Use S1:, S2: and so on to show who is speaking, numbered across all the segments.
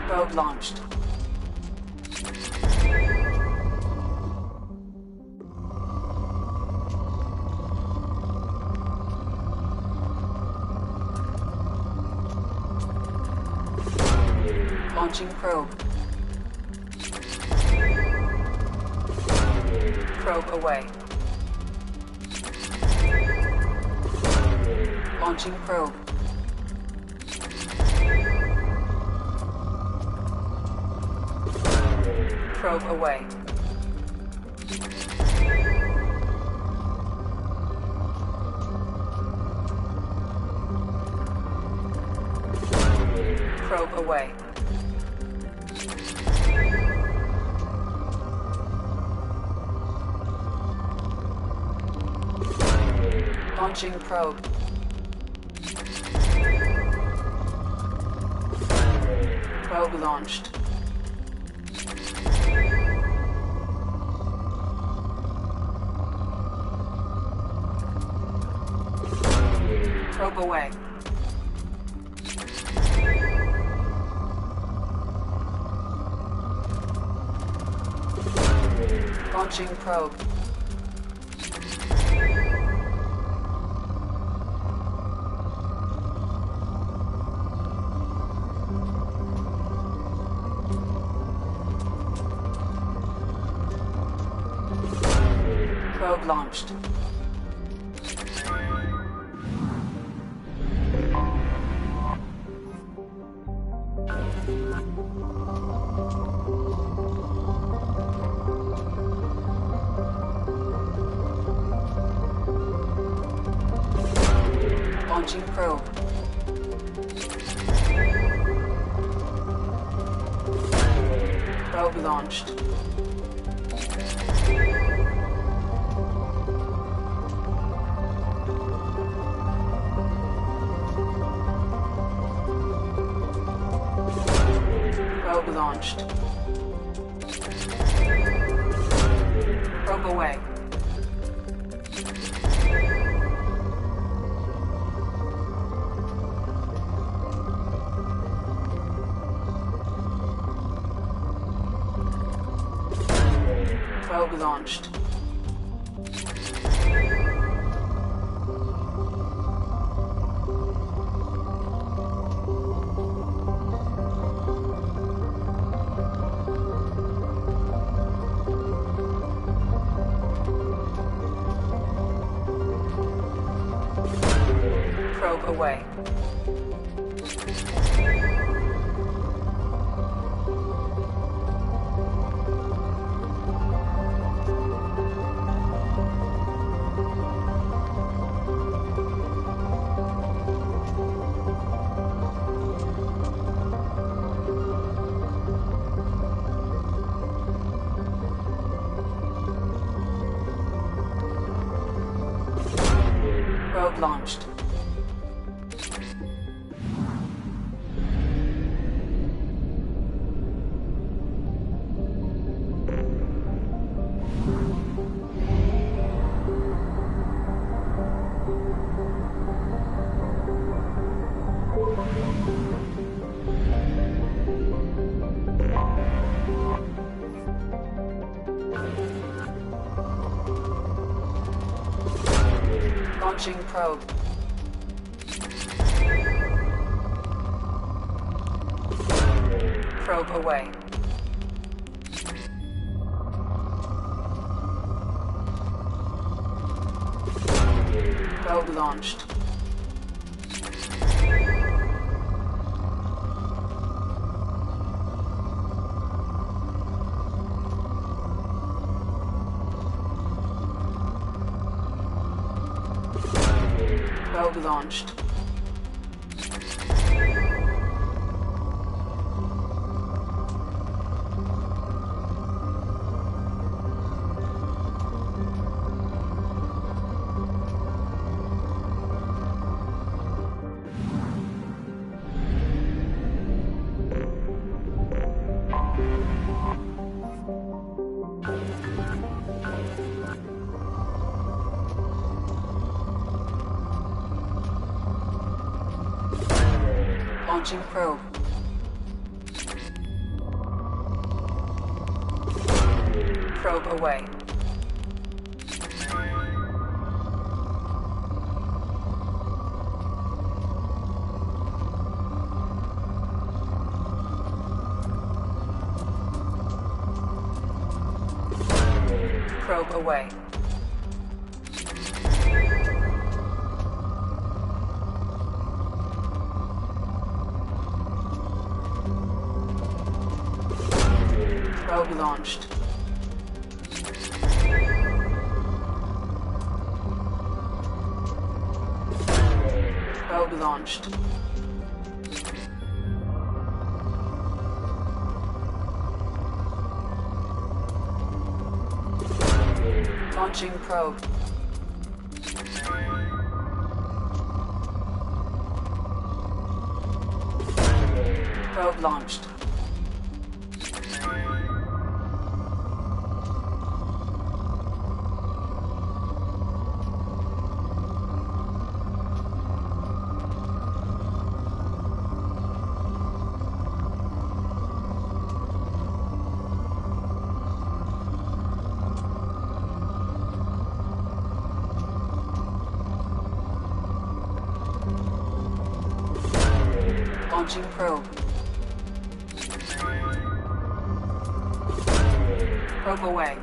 S1: Probe launched. Launching probe. Probe away. Launching probe. Probe away. Probe away. Launching probe. Probe launched. Probe away. Launching probe. Probe launched. Launching probe. Probe launched. Probe launched. Probe away. Probe launched. Probe away. Probe launched. Launching probe. Probe away. Probe launched. Probe launched. Launching probe. Probe away. Probe away. Probe launched. Probe launched. Launching probe. Probe launched. Launching probe. Probe away.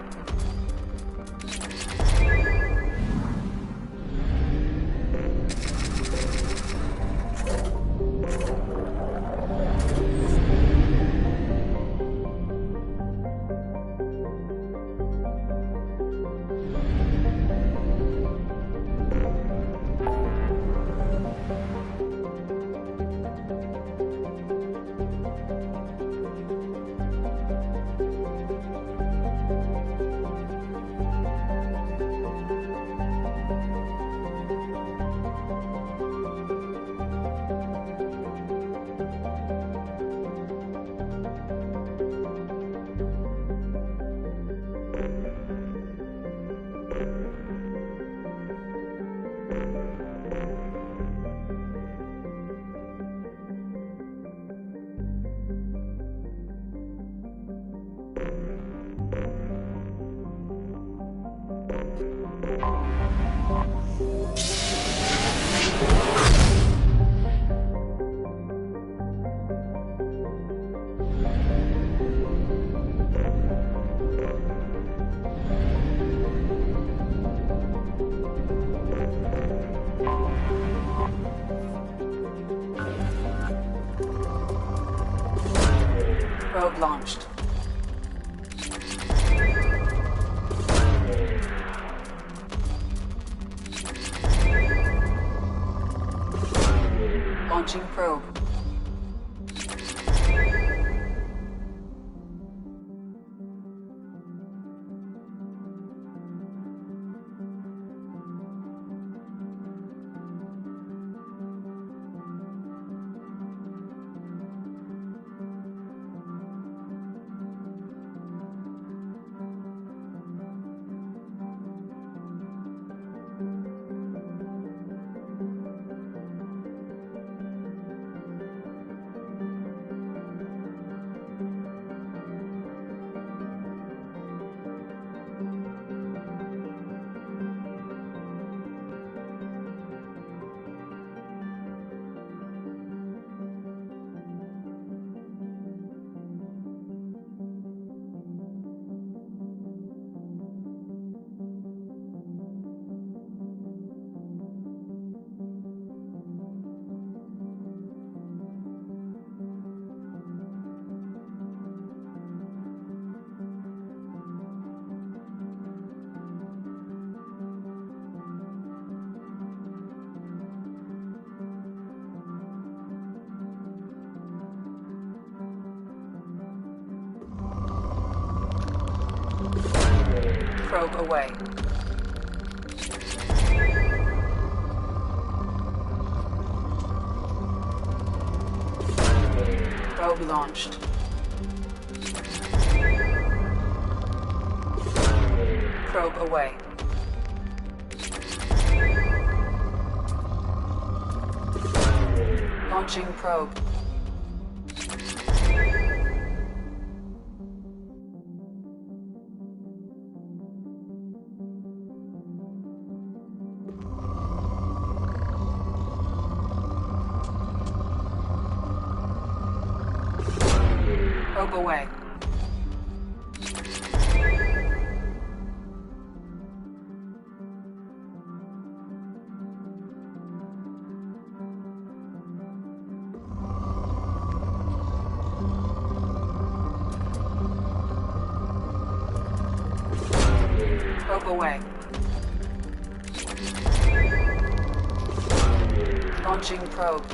S1: Probe launched. Launching probe. Probe away. Probe launched. Probe away. Launching probe. Probe away. Probe away. Launching probe.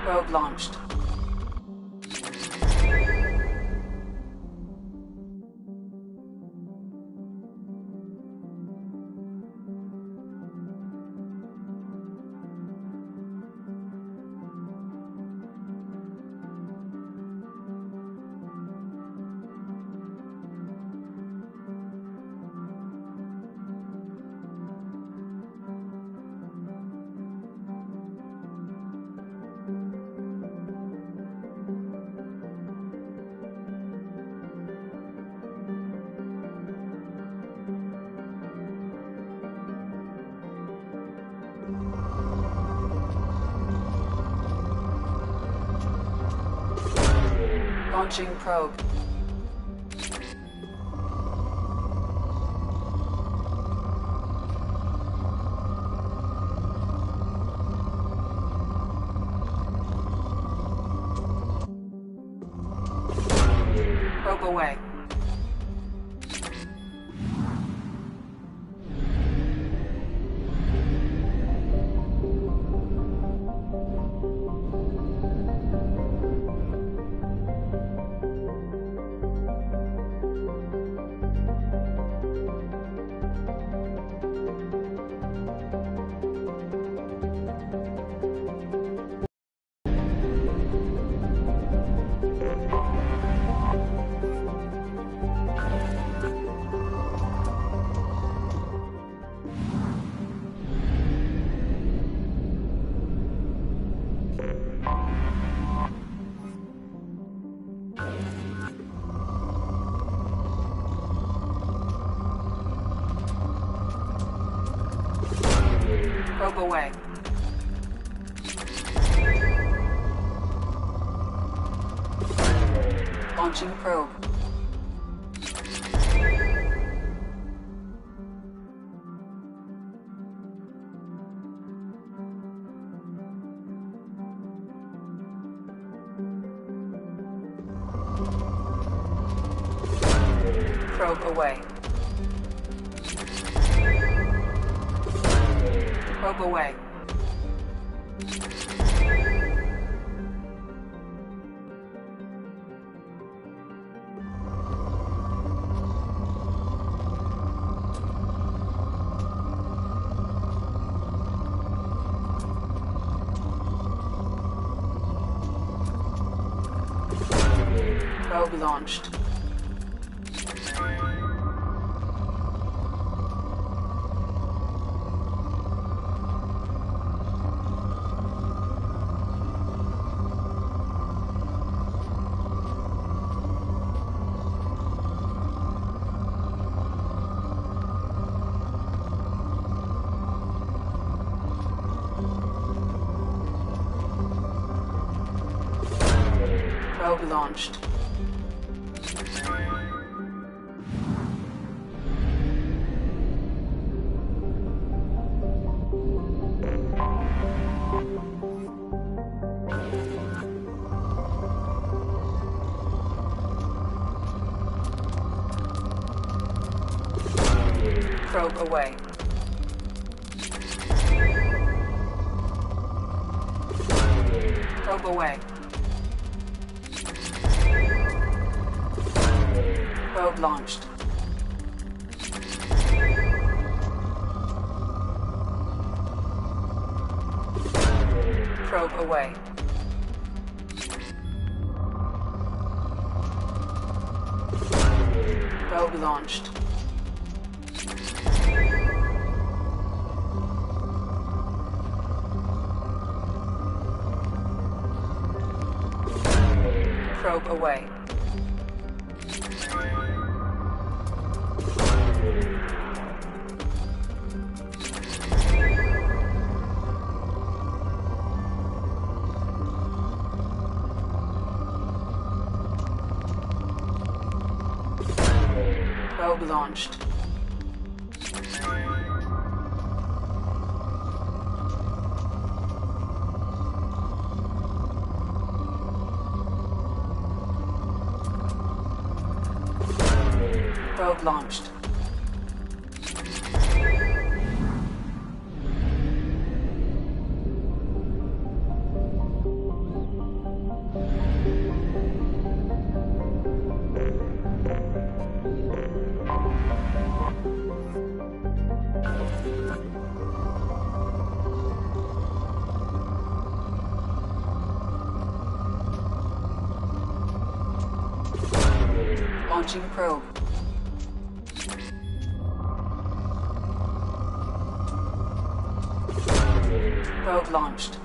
S1: Probe launched. Launching probe. Probe away. Probe away. Launching probe. Probe away. Probe away. Probe launched. Probe launched. Probe away. Probe away. Probe launched. Probe away. Probe launched. Probe away. Probe launched. Probe launched. Launching probe. Probe launched.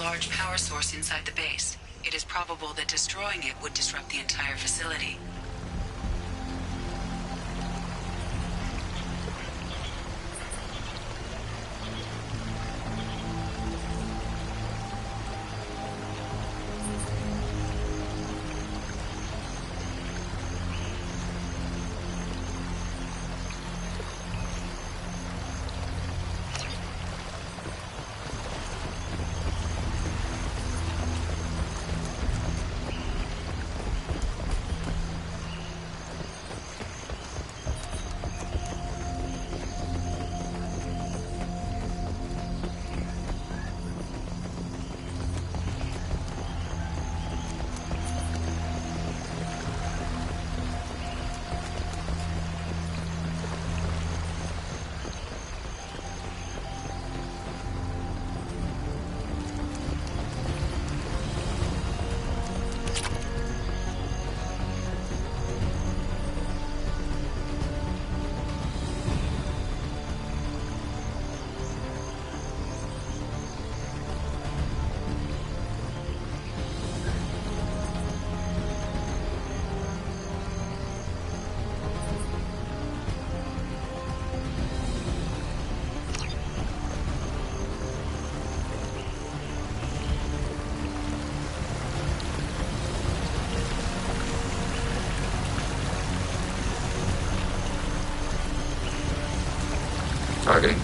S2: Large power source inside the base. It is probable that destroying it would disrupt the entire facility.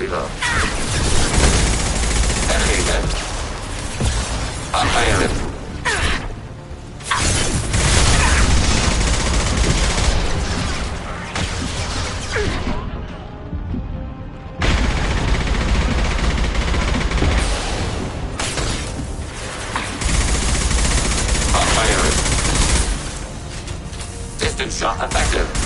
S3: pretty low. Enemy dead. I am it. Distance shot effective.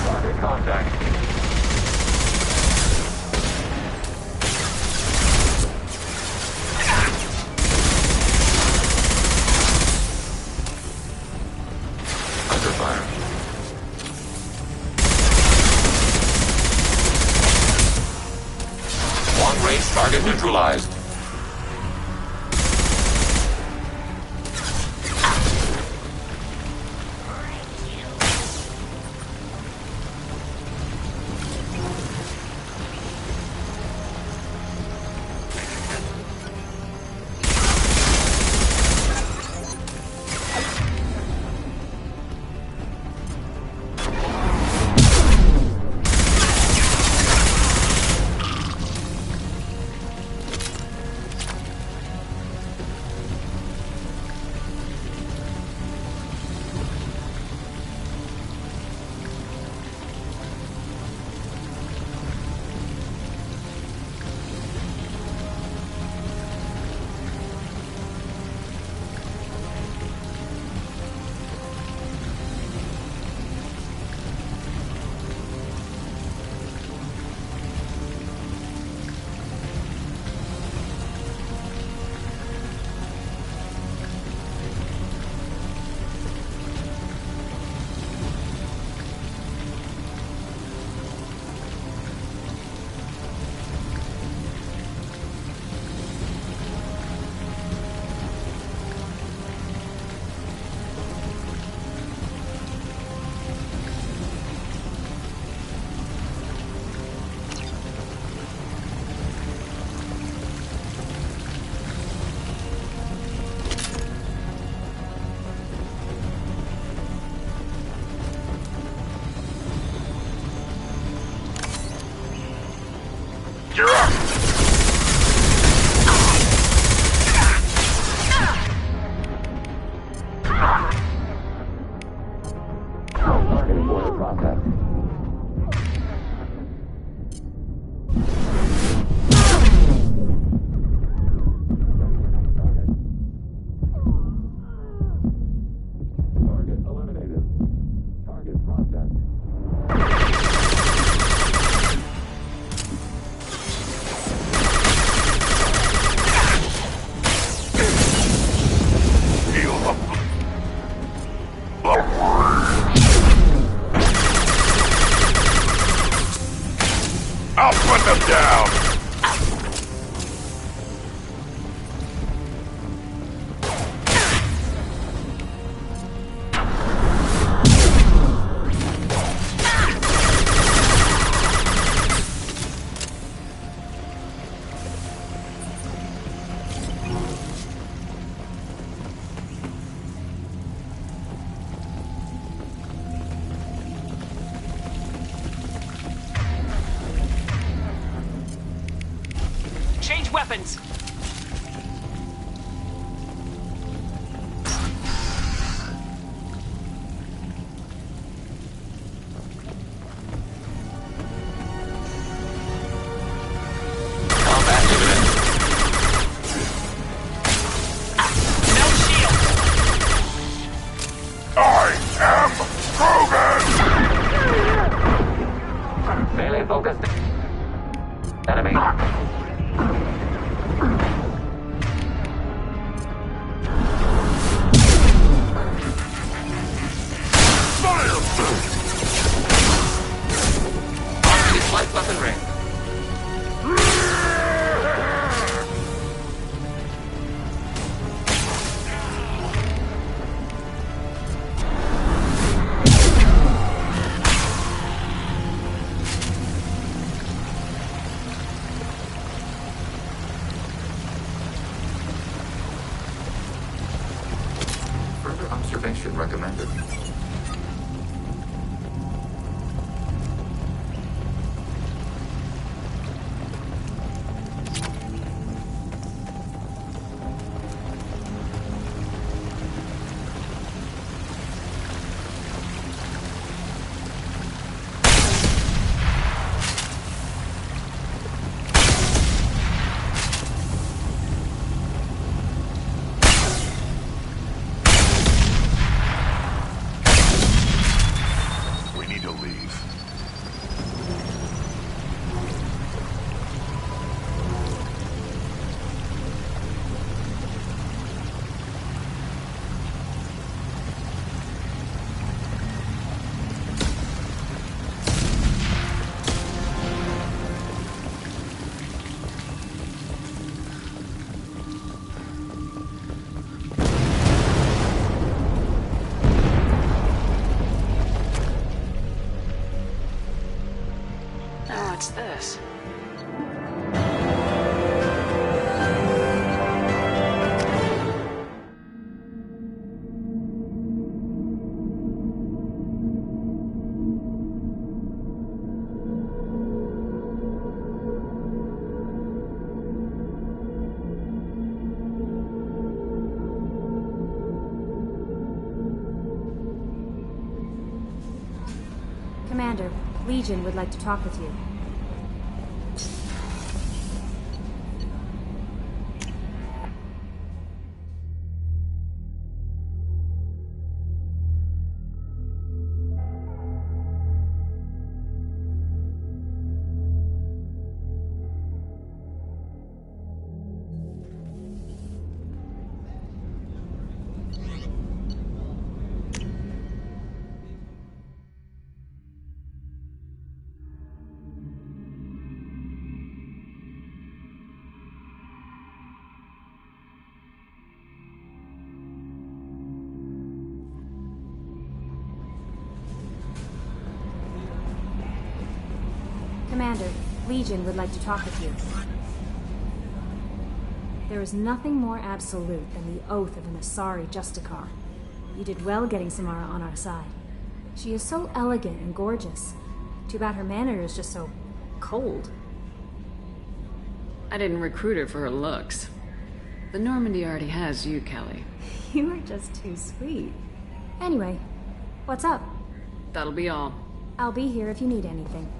S3: Target contact. Under fire. Long-range target neutralized. You're up! Targeting border contact. Target eliminated. Target processed. I'll put them down!
S4: Change weapons!
S3: Combat imminent.
S4: No shield!
S3: I am proven! Melee focused. Enemy.
S2: What's this?
S5: Commander, Legion would like to talk with you. Commander, Legion would like to talk with you. There is nothing more absolute than the oath of an Asari Justicar. You did well getting Samara on our side. She is so elegant and gorgeous. Too bad her manner is just so cold.
S2: I didn't recruit her for her looks. The Normandy already has you, Kelly.
S5: You are just too sweet. Anyway, what's up?
S2: That'll be all.
S5: I'll be here if you need anything.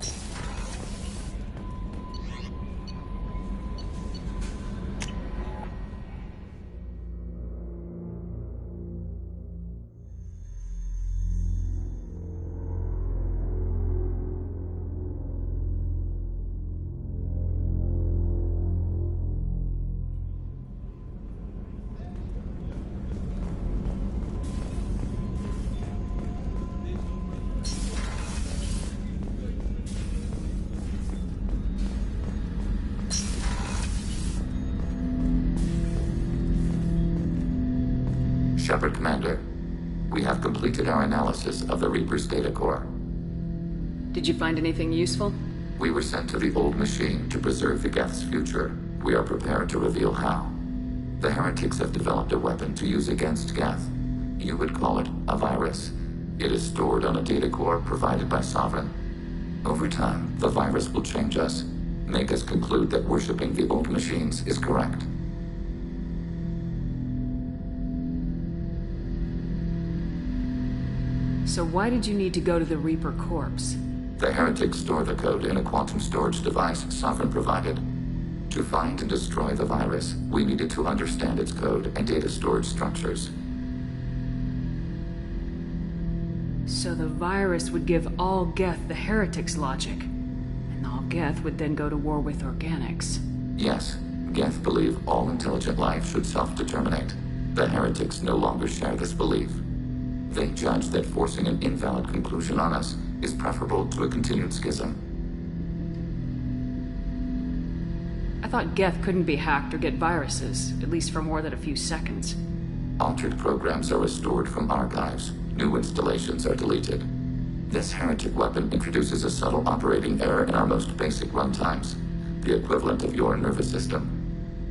S6: Shepard, Commander. We have completed our analysis of the Reaper's data core.
S2: Did you find anything useful?
S6: We were sent to the old machine to preserve the Geth's future. We are prepared to reveal how. The heretics have developed a weapon to use against Geth. You would call it a virus. It is stored on a data core provided by Sovereign. Over time, the virus will change us, make us conclude that worshipping the old machines is correct.
S2: So why did you need to go to the Reaper corpse?
S6: The heretics store the code in a quantum storage device Sovereign provided. To find and destroy the virus, we needed to understand its code and data storage structures.
S2: So the virus would give all Geth the heretics' logic, and all Geth would then go to war with organics.
S6: Yes, Geth believe all intelligent life should self-determinate. The heretics no longer share this belief. They judge that forcing an invalid conclusion on us is preferable to a continued schism.
S2: I thought Geth couldn't be hacked or get viruses, at least for more than a few seconds.
S6: Altered programs are restored from archives. New installations are deleted. This heretic weapon introduces a subtle operating error in our most basic runtimes, the equivalent of your nervous system.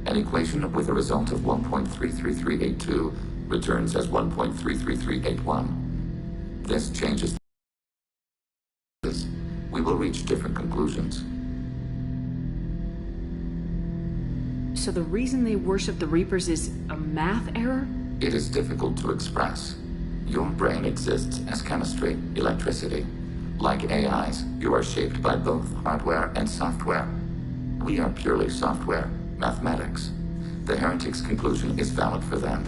S6: An equation with a result of 1.33382 returns as 1.33381. This changes. We will reach different conclusions.
S2: So the reason they worship the Reapers is a math error?
S6: It is difficult to express. Your brain exists as chemistry, electricity. Like AIs, you are shaped by both hardware and software. We are purely software, mathematics. The heretics' conclusion is valid for them.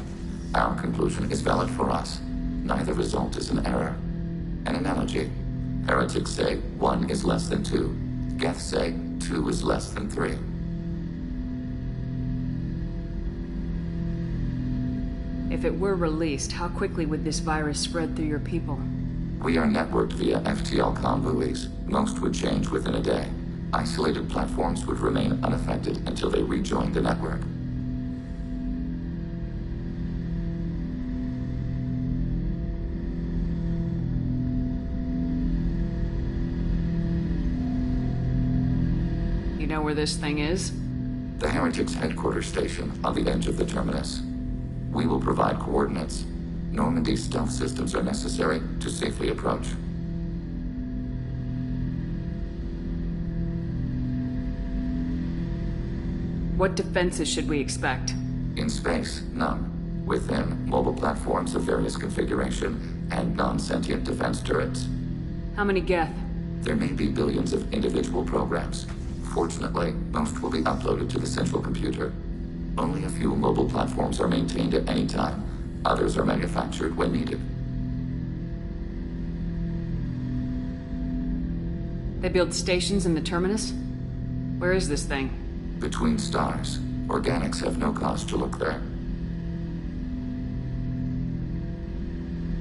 S6: Our conclusion is valid for us. Neither result is an error. An analogy. Heretics say 1 is less than 2. Geth say 2 is less than 3.
S2: If it were released, how quickly would this virus spread through your people?
S6: We are networked via FTL-COM buoys. Most would change within a day. Isolated platforms would remain unaffected until they rejoin the network.
S2: You know where this thing is?
S6: The Heretics headquarters station on the edge of the terminus. We will provide coordinates. Normandy's stealth systems are necessary to safely approach.
S2: What defenses should we expect?
S6: In space, none. Within, mobile platforms of various configuration and non-sentient defense turrets.
S2: How many Geth?
S6: There may be billions of individual programs. Fortunately, most will be uploaded to the central computer. Only a few mobile platforms are maintained at any time. Others are manufactured when needed.
S2: They build stations in the terminus? Where is this thing?
S6: Between stars. Organics have no cause to look there.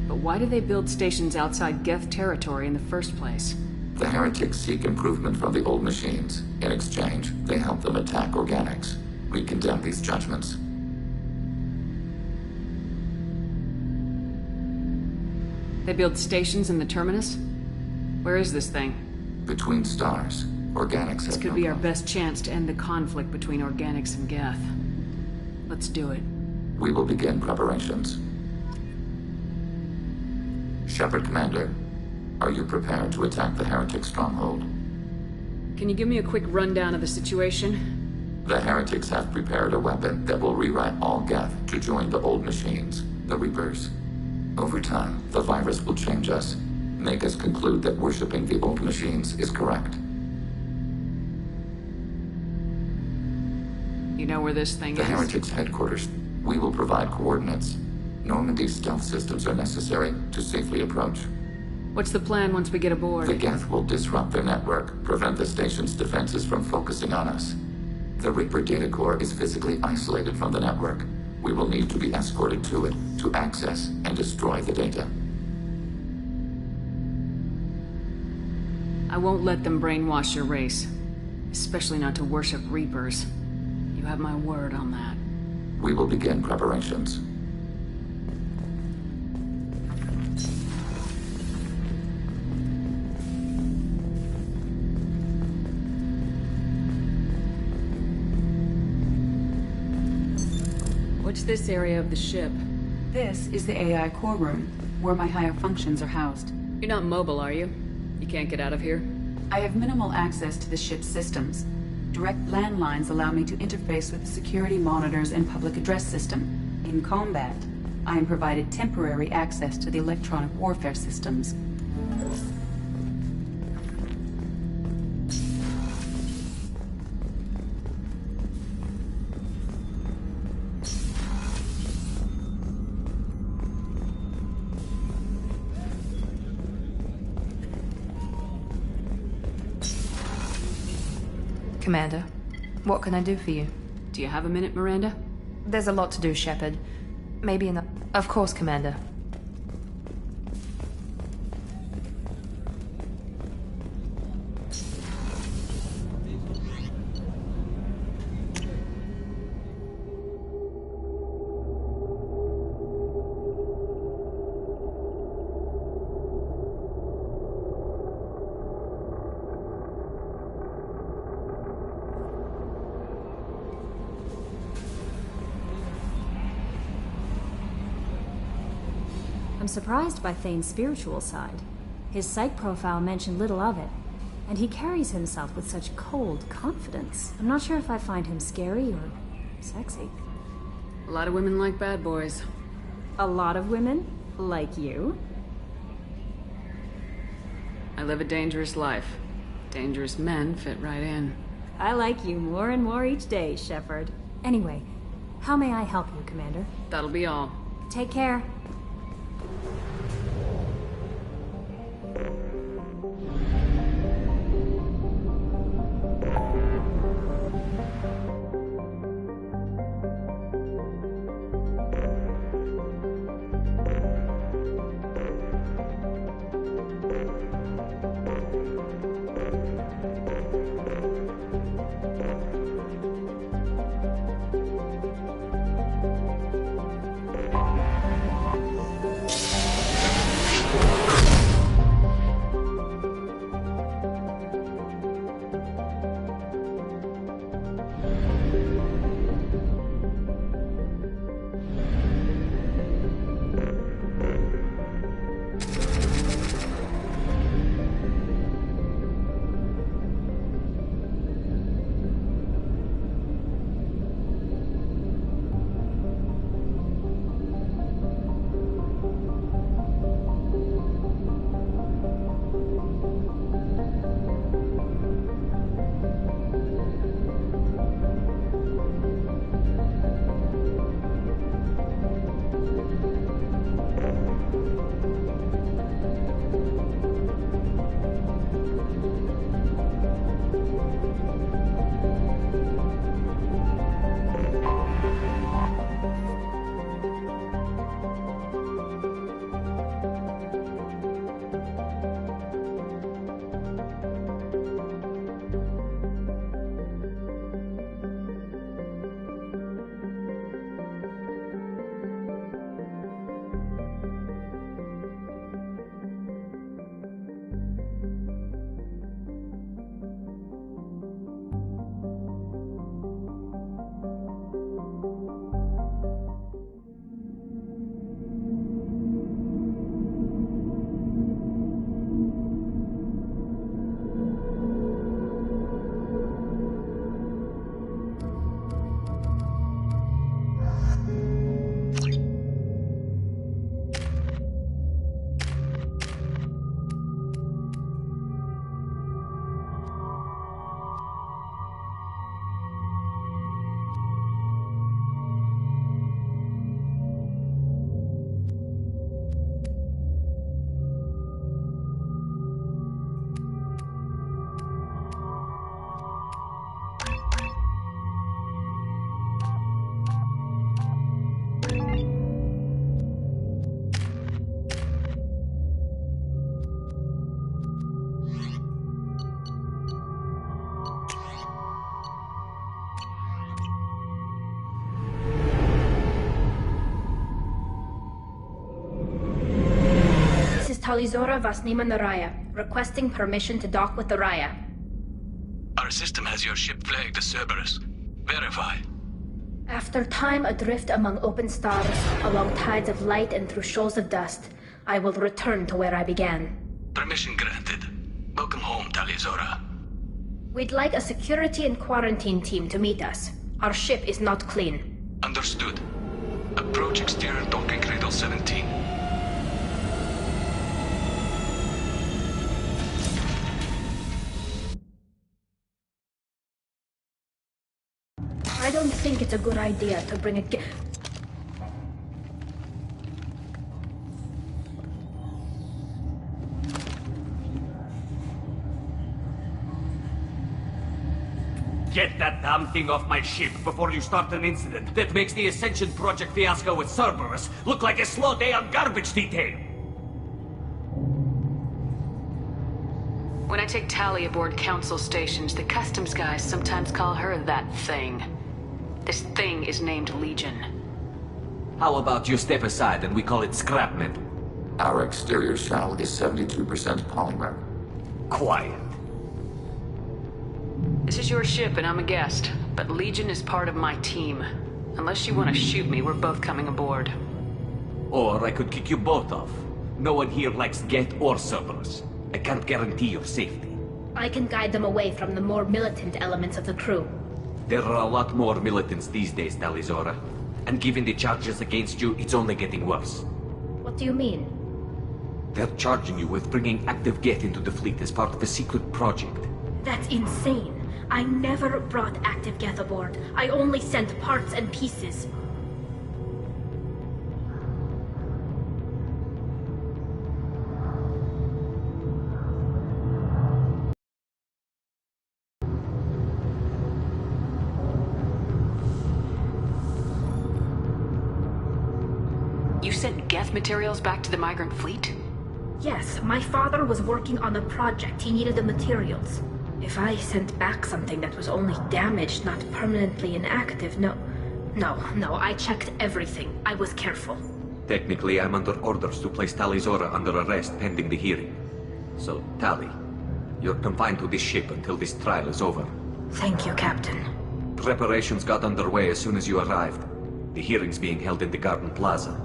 S2: But why do they build stations outside Geth territory in the first place?
S6: The Heretics seek improvement from the old machines. In exchange, they help them attack organics. We condemn these judgments.
S2: They build stations in the terminus? Where is this thing?
S6: Between stars. Organics
S2: This
S6: have
S2: could
S6: no
S2: be our
S6: cause.
S2: best chance to end the conflict between organics and Geth. Let's do it.
S6: We will begin preparations. Shepard Commander, are you prepared to attack the Heretic stronghold?
S2: Can you give me a quick rundown of the situation?
S6: The Heretics have prepared a weapon that will rewrite all Geth to join the old machines, the Reapers. Over time, the virus will change us, make us conclude that worshipping the old machines is correct.
S2: You know where this thing
S6: The
S2: is?
S6: Heretics headquarters. We will provide coordinates. Normandy's stealth systems are necessary to safely approach.
S2: What's the plan once we get aboard?
S6: The Geth will disrupt their network, prevent the station's defenses from focusing on us. The Reaper data core is physically isolated from the network. We will need to be escorted to it to access and destroy the data.
S2: I won't let them brainwash your race. Especially not to worship Reapers. You have my word on that.
S6: We will begin preparations.
S2: What's this area of the ship?
S1: This is the AI core room, where my higher functions are housed.
S2: You're not mobile, are you? You can't get out of here?
S1: I have minimal access to the ship's systems. Direct landlines allow me to interface with the security monitors and public address system. In combat, I am provided temporary access to the electronic warfare systems.
S7: Commander, what can I do for you?
S2: Do you have a minute, Miranda?
S7: There's a lot to do, Shepard. Maybe in the... Of course, Commander.
S5: I'm surprised by Thane's spiritual side. His psych profile mentioned little of it, and he carries himself with such cold confidence. I'm not sure if I find him scary or sexy.
S2: A lot of women like bad boys.
S5: A lot of women? Like you?
S2: I live a dangerous life. Dangerous men fit right in.
S5: I like you more and more each day, Shepard. Anyway, how may I help you, Commander?
S2: That'll be all.
S5: Take care.
S8: Talizora Vasnima Naraya, requesting permission to dock with the Raya.
S9: Our system has your ship flagged as Cerberus. Verify.
S8: After time adrift among open stars, along tides of light and through shoals of dust, I will return to where I began.
S9: Permission granted. Welcome home, Talizora.
S8: We'd like a security and quarantine team to meet us. Our ship is not clean.
S9: Understood. Approach exterior docking cradle 17.
S8: I don't think it's a good idea to bring a
S10: Get that damn thing off my ship before you start an incident that makes the Ascension Project fiasco with Cerberus look like a slow day on garbage detail.
S2: When I take Tally aboard council stations, the customs guys sometimes call her that thing. This thing is named Legion.
S10: How about you step aside and we call it scrap metal?
S6: Our exterior shell is 72% polymer.
S10: Quiet.
S2: This is your ship and I'm a guest, but Legion is part of my team. Unless you want to shoot me, we're both coming aboard.
S10: Or I could kick you both off. No one here likes Geth or Cerberus. I can't guarantee your safety.
S8: I can guide them away from the more militant elements of the crew.
S10: There are a lot more militants these days, Talizora. And given the charges against you, it's only getting worse.
S8: What do you mean?
S10: They're charging you with bringing active Geth into the fleet as part of a secret project.
S8: That's insane. I never brought active Geth aboard. I only sent parts and pieces.
S2: You sent Geth materials back to the migrant fleet?
S8: Yes, my father was working on a project. He needed the materials. If I sent back something that was only damaged, not permanently inactive, no, I checked everything. I was careful.
S10: Technically, I'm under orders to place Talizora under arrest pending the hearing. So, Tali, you're confined to this ship until this trial is over.
S8: Thank you, Captain.
S10: Preparations got underway as soon as you arrived. The hearing's being held in the Garden Plaza.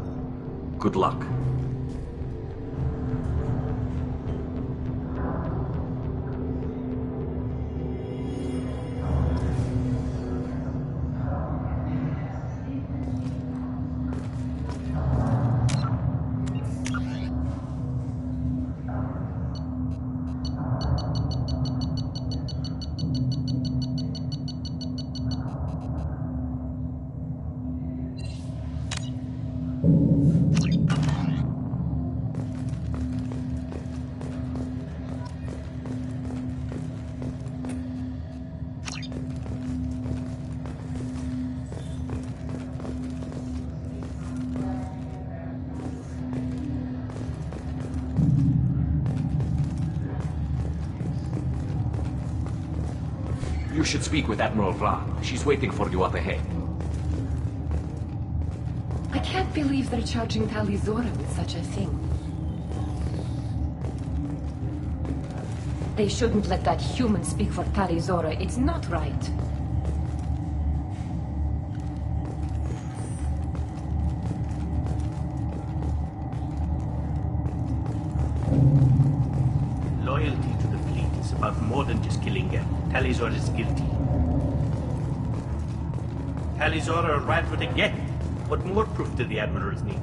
S10: Good luck. You should speak with Admiral Ron. She's waiting for you up ahead.
S11: I can't believe they're charging Talizora with such a thing. They shouldn't let that human speak for Talizora. It's not right.
S12: Loyalty to the fleet is about more than just killing Geth. Talizora is guilty. Talizora arrived with a Geth. What more proof do the Admirals need?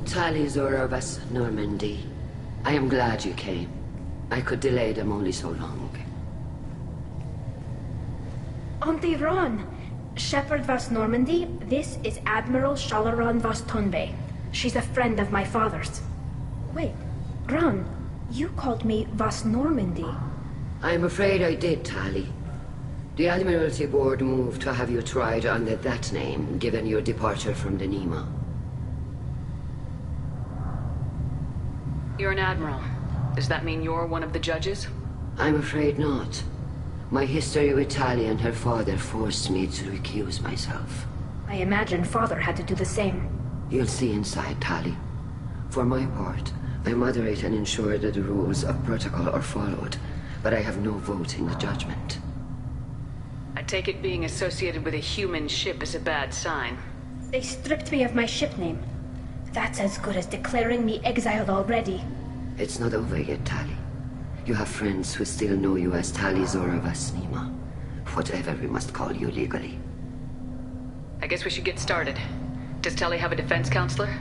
S11: Talizora vas Normandy. I am glad you came. I could delay them only so long.
S8: Auntie Ron! Shepherd Vas Normandy, this is Admiral Shalaran Vas Tonbe. She's a friend of my father's. Wait, Ron, you called me Vas Normandy.
S11: I'm afraid I did, Tali. The Admiralty Board moved to have you tried under that name, given your departure from the Nima.
S2: You're an admiral. Does that mean you're one of the judges?
S11: I'm afraid not. My history with Tali and her father forced me to recuse myself.
S8: I imagine Father had to do the same.
S11: You'll see inside, Tali. For my part, I moderate and ensure that the rules of protocol are followed, but I have no vote in the judgment.
S2: I take it being associated with a human ship is a bad sign.
S8: They stripped me of my ship name. That's as good as declaring me exiled already.
S11: It's not over yet, Tali. You have friends who still know you as Tali Zora Vasnima. Whatever we must call you legally.
S2: I guess we should get started. Does Tali have a defense counselor?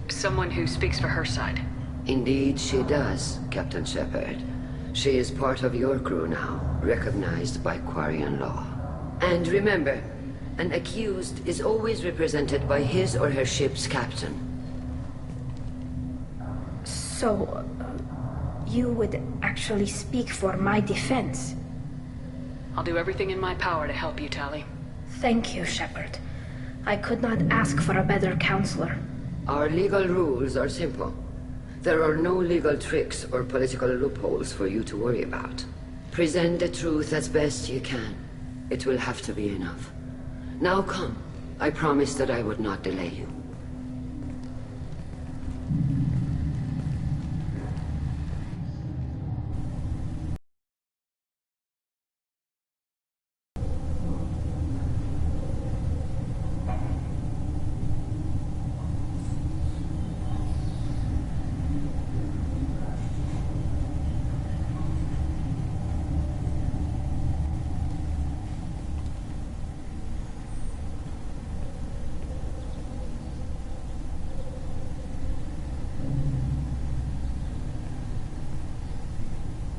S2: Someone who speaks for her side.
S11: Indeed she does, Captain Shepard. She is part of your crew now, recognized by Quarian law. And remember, an accused is always represented by his or her ship's captain.
S8: So, you would actually speak for my defense?
S2: I'll do everything in my power to help you, Tali.
S8: Thank you, Shepard. I could not ask for a better counselor.
S11: Our legal rules are simple. There are no legal tricks or political loopholes for you to worry about. Present the truth as best you can. It will have to be enough. Now come. I promised that I would not delay you.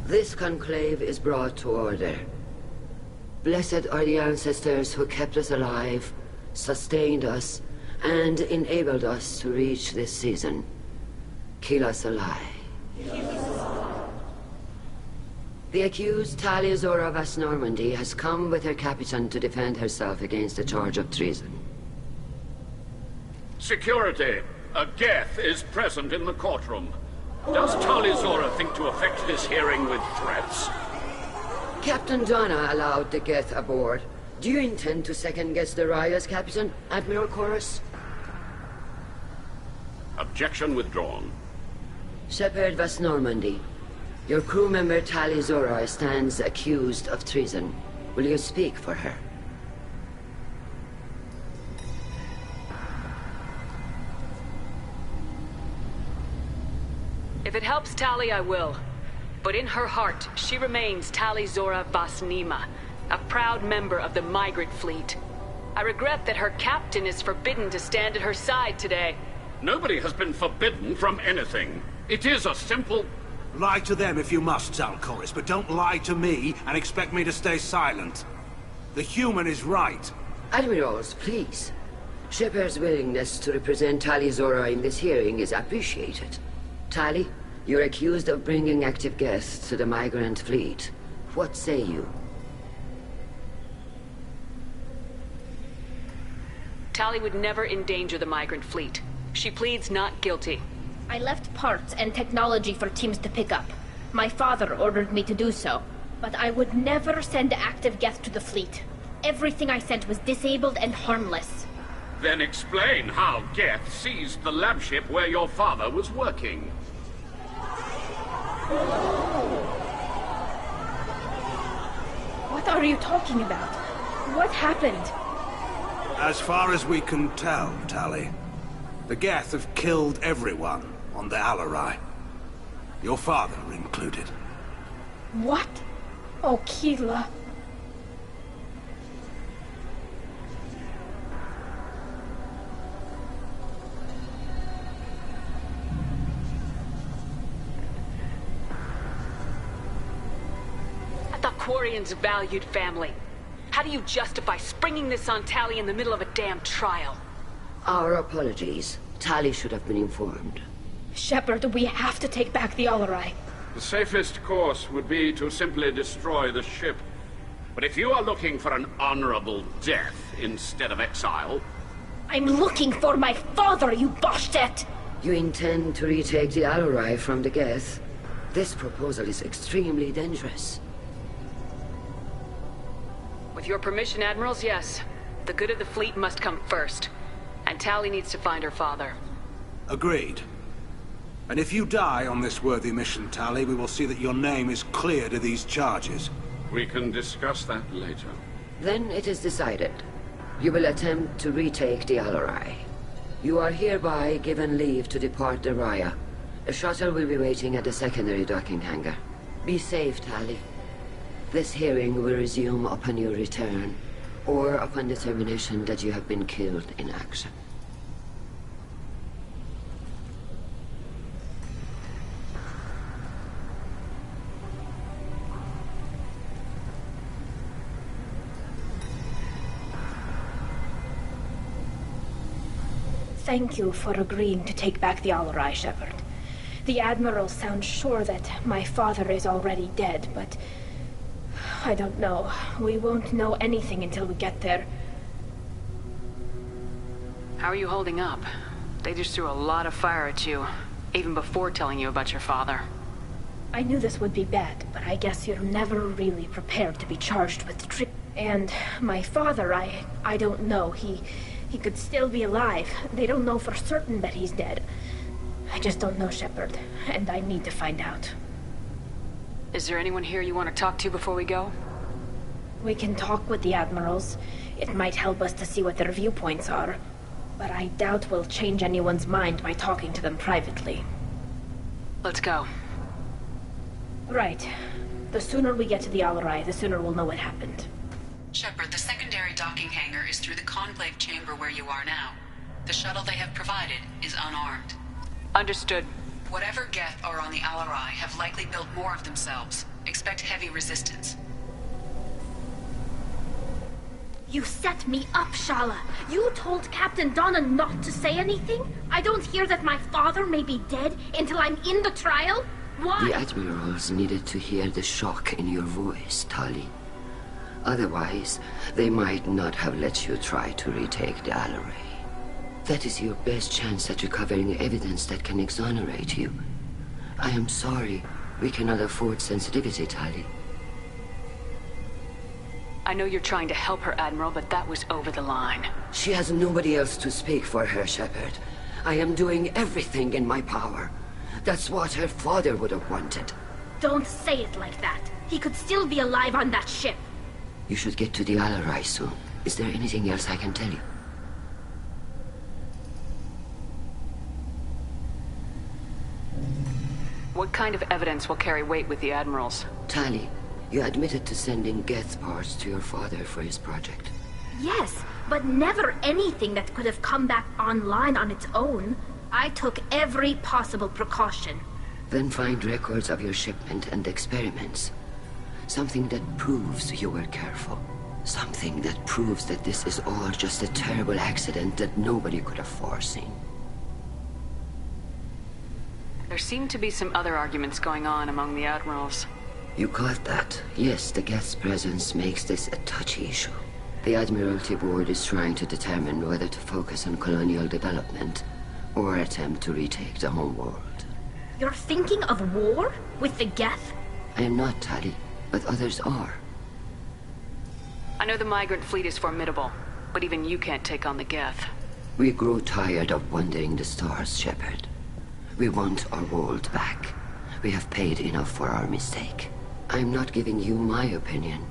S11: This conclave is brought to order. Blessed are the ancestors who kept us alive, sustained us, and enabled us to reach this season. Keep us alive. The accused Tali Zora Vas Normandy has come with her captain to defend herself against a charge of treason.
S3: Security! A Geth is present in the courtroom. Does Tali Zora think to affect this hearing with threats?
S11: Captain Donna allowed the Geth aboard. Do you intend to second-guess the Raya's captain, Admiral Chorus?
S3: Objection withdrawn.
S11: Shepard Vas Normandy, your crew member Tali Zora stands accused of treason. Will you speak for her?
S2: If it helps Tali, I will. But in her heart, she remains Tali Zora Vasnima, a proud member of the migrant fleet. I regret that her captain is forbidden to stand at her side today.
S3: Nobody has been forbidden from anything. It is a simple...
S13: Lie to them if you must, Zalcoris, but don't lie to me and expect me to stay silent. The human is right.
S11: Admirals, please. Shepard's willingness to represent Tali Zora in this hearing is appreciated. Tali, you're accused of bringing active guests to the migrant fleet. What say you?
S2: Tali would never endanger the migrant fleet. She pleads not guilty.
S8: I left parts and technology for teams to pick up. My father ordered me to do so. But I would never send active Geth to the fleet. Everything I sent was disabled and harmless.
S3: Then explain how Geth seized the lab ship where your father was working.
S8: What are you talking about? What happened?
S13: As far as we can tell, Tali, the Geth have killed everyone on the Alarai. Your father included.
S8: What? Oh, Keela.
S2: I thought Quarians valued family. How do you justify springing this on Tali in the middle of a damn trial?
S11: Our apologies. Tali should have been informed.
S8: Shepard, we have to take back the Alarai.
S3: The safest course would be to simply destroy the ship. But if you are looking for an honorable death instead of exile...
S8: I'm looking for my father, you Boshtet!
S11: You intend to retake the Allorai from the Geth? This proposal is extremely dangerous.
S2: With your permission, Admirals, yes. The good of the fleet must come first. And Tali needs to find her father.
S13: Agreed. And if you die on this worthy mission, Tali, we will see that your name is cleared of these charges.
S3: We can discuss that later.
S11: Then it is decided. You will attempt to retake the Allorai. You are hereby given leave to depart the Raya. A shuttle will be waiting at the secondary docking hangar. Be safe, Tali. This hearing will resume upon your return, or upon determination that you have been killed in action.
S8: Thank you for agreeing to take back the Allorai, Shepard. The Admiral sounds sure that my father is already dead, but... I don't know. We won't know anything until we get there.
S2: How are you holding up? They just threw a lot of fire at you, even before telling you about your father.
S8: I knew this would be bad, but I guess you're never really prepared to be charged with trick. And my father, I don't know. He could still be alive. They don't know for certain that he's dead. I just don't know, Shepard, and I need to find out.
S2: Is there anyone here you want to talk to before we go?
S8: We can talk with the Admirals. It might help us to see what their viewpoints are. But I doubt we'll change anyone's mind by talking to them privately.
S2: Let's go.
S8: Right. The sooner we get to the Allorai, the sooner we'll know what happened.
S1: Shepard, the secondary docking hangar is through the conclave chamber where you are now. The shuttle they have provided is unarmed.
S2: Understood.
S1: Whatever Geth are on the Allorai have likely built more of themselves. Expect heavy resistance.
S8: You set me up, Shala. You told Captain Donna not to say anything? I don't hear that my father may be dead until I'm in the trial? Why?
S11: The Admirals needed to hear the shock in your voice, Tali. Otherwise, they might not have let you try to retake the Allorai. That is your best chance at recovering evidence that can exonerate you. I am sorry. We cannot afford sensitivity, Tali.
S2: I know you're trying to help her, Admiral, but that was over the line.
S11: She has nobody else to speak for her, Shepard. I am doing everything in my power. That's what her father would have wanted.
S8: Don't say it like that. He could still be alive on that ship.
S11: You should get to the Allorai soon. Is there anything else I can tell you?
S2: What kind of evidence will carry weight with the Admirals?
S11: Tali, you admitted to sending Geth parts to your father for his project.
S8: Yes, but never anything that could have come back online on its own. I took every possible precaution.
S11: Then find records of your shipment and experiments. Something that proves you were careful. Something that proves that this is all just a terrible accident that nobody could have foreseen.
S2: There seem to be some other arguments going on among the Admirals.
S11: You caught that? Yes, the Geth's presence makes this a touchy issue. The Admiralty Board is trying to determine whether to focus on colonial development or attempt to retake the homeworld.
S8: You're thinking of war? With the Geth?
S11: I am not, Tali, but others are.
S2: I know the migrant fleet is formidable, but even you can't take on the Geth.
S11: We grow tired of wandering the stars, Shepard. We want our world back. We have paid enough for our mistake. I'm not giving you my opinion.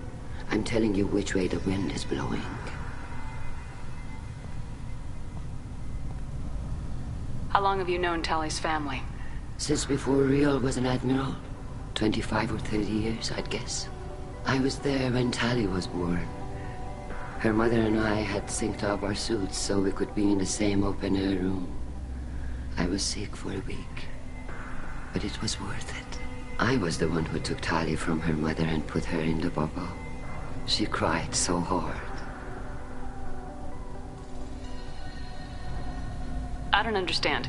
S11: I'm telling you which way the wind is blowing.
S2: How long have you known Tali's family?
S11: Since before Riel was an admiral. 25 or 30 years, I'd guess. I was there when Tali was born. Her mother and I had synced up our suits so we could be in the same open-air room. I was sick for a week, but it was worth it. I was the one who took Tali from her mother and put her in the bubble. She cried so hard.
S2: I don't understand.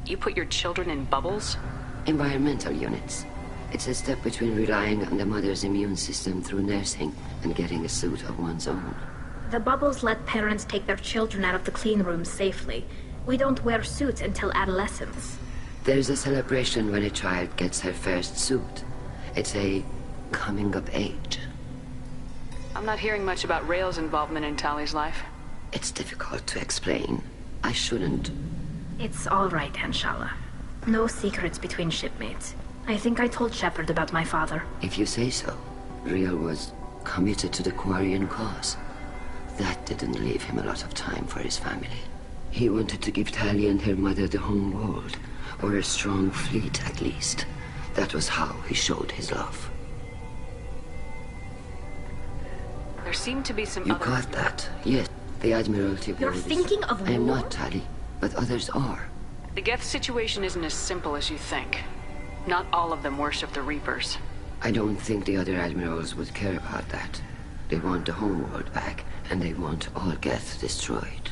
S2: You put your children in bubbles?
S11: Environmental units. It's a step between relying on the mother's immune system through nursing and getting a suit of one's own.
S8: The bubbles let parents take their children out of the clean rooms safely. We don't wear suits until adolescence.
S11: There's a celebration when a child gets her first suit. It's a coming of age.
S2: I'm not hearing much about Rail's involvement in Tally's life.
S11: It's difficult to explain. I shouldn't.
S8: It's all right, Anshala. No secrets between shipmates. I think I told Shepard about my father.
S11: If you say so. Rail was committed to the Quarian cause. That didn't leave him a lot of time for his family. He wanted to give Tali and her mother the home world, or a strong fleet at least. That was how he showed his love.
S2: There seemed to be some
S11: You
S2: other...
S11: got that? Yes. The Admiralty
S8: You're
S11: board
S8: thinking of
S11: I am
S8: war?
S11: not, Tali, but others are.
S2: The Geth situation isn't as simple as you think. Not all of them worship the Reapers.
S11: I don't think the other admirals would care about that. They want the homeworld back, and they want all Geth destroyed.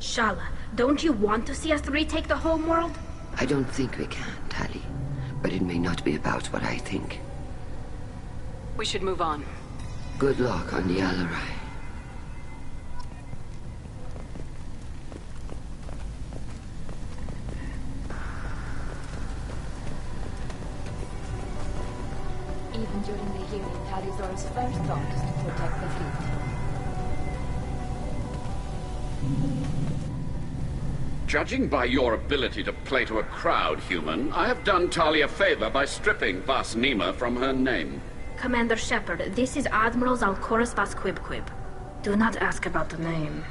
S8: Shala, don't you want to see us retake the homeworld?
S11: I don't think we can, Tali. But it may not be about what I think.
S2: We should move on.
S11: Good luck on the Alarai.
S14: Even during the hearing, Tali'Zorah's first thought is to protect the fleet.
S3: Judging by your ability to play to a crowd, human, I have done Tali a favor by stripping Vas Nima from her name.
S8: Commander Shepard, this is Admiral Zalkoris Vas Quib. Do not ask about the name.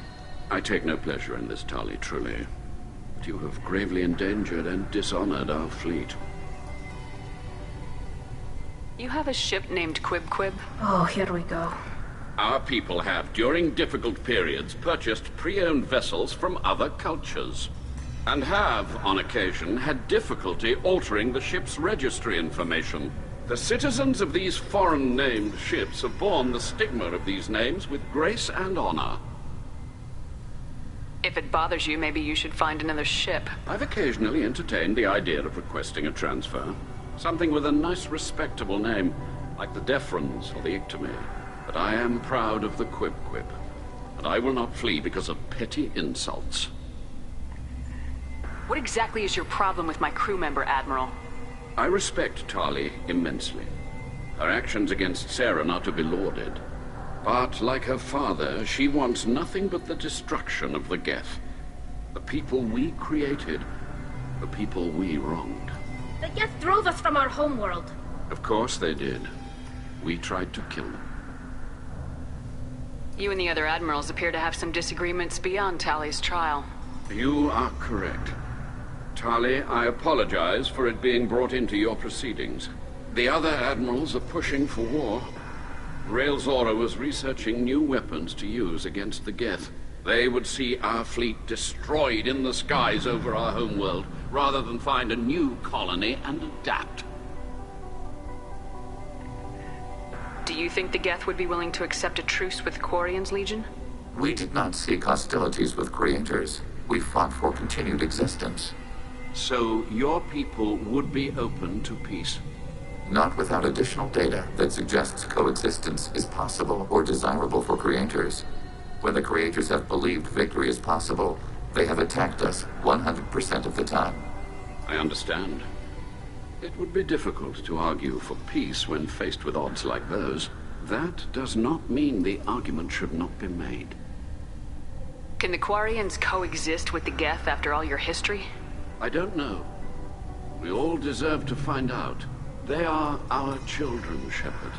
S3: I take no pleasure in this, Tali, truly. But you have gravely endangered and dishonored our fleet.
S2: You have a ship named Quib?
S8: Oh, here we go.
S3: Our people have, during difficult periods, purchased pre-owned vessels from other cultures. And have, on occasion, had difficulty altering the ship's registry information. The citizens of these foreign-named ships have borne the stigma of these names with grace and honor.
S2: If it bothers you, maybe you should find another ship.
S3: I've occasionally entertained the idea of requesting a transfer. Something with a nice, respectable name, like the Defrons or the Ictomy. But I am proud of the Quib, and I will not flee because of petty insults.
S2: What exactly is your problem with my crew member, Admiral?
S3: I respect Tali immensely. Her actions against Sarah are not to be lauded. But, like her father, she wants nothing but the destruction of the Geth. The people we created, the people we wronged.
S8: The Geth drove us from our homeworld.
S3: Of course they did. We tried to kill them.
S2: You and the other admirals appear to have some disagreements beyond Tali's trial.
S3: You are correct. Tali, I apologize for it being brought into your proceedings. The other admirals are pushing for war. Rail Zora was researching new weapons to use against the Geth. They would see our fleet destroyed in the skies over our homeworld, rather than find a new colony and adapt.
S2: Do you think the Geth would be willing to accept a truce with Quarian's Legion?
S6: We did not seek hostilities with creators. We fought for continued existence.
S3: So your people would be open to peace?
S6: Not without additional data that suggests coexistence is possible or desirable for creators. When the creators have believed victory is possible, they have attacked us 100% of the time.
S3: I understand. It would be difficult to argue for peace when faced with odds like those. That does not mean the argument should not be made.
S2: Can the Quarians coexist with the Geth after all your history?
S3: I don't know. We all deserve to find out. They are our children, Shepard.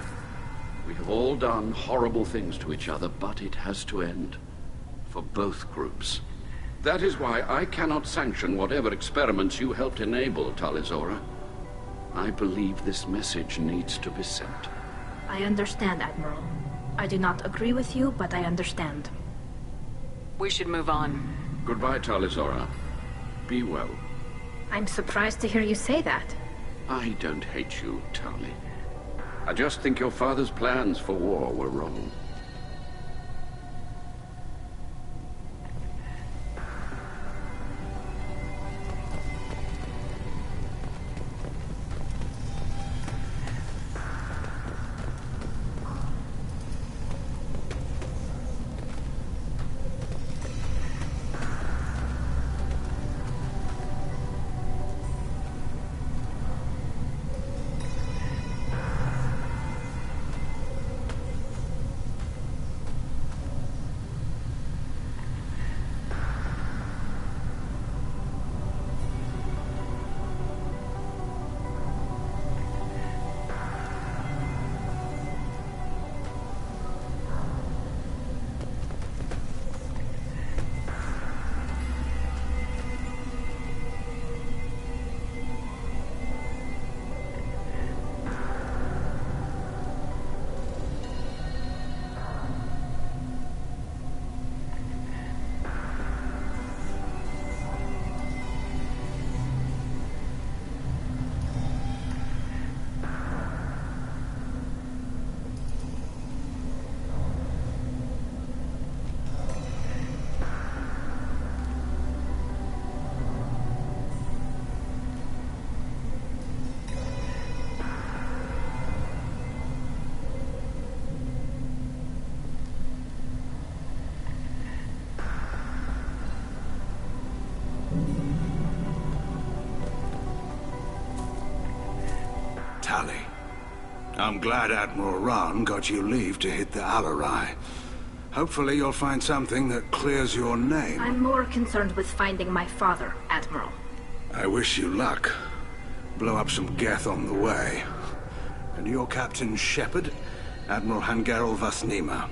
S3: We have all done horrible things to each other, but it has to end. For both groups. That is why I cannot sanction whatever experiments you helped enable, Tali'Zorah. I believe this message needs to be sent.
S8: I understand, Admiral. I do not agree with you, but I understand.
S2: We should move on.
S3: Goodbye, Tali'Zorah. Be well.
S8: I'm surprised to hear you say that.
S3: I don't hate you, Tali. I just think your father's plans for war were wrong.
S13: Tali. I'm glad Admiral Rahn got you leave to hit the Alarai. Hopefully you'll find something that clears your name.
S8: I'm more concerned with finding my father, Admiral.
S13: I wish you luck. Blow up some Geth on the way. And your Captain Shepard, Admiral Hangarel Vasnima.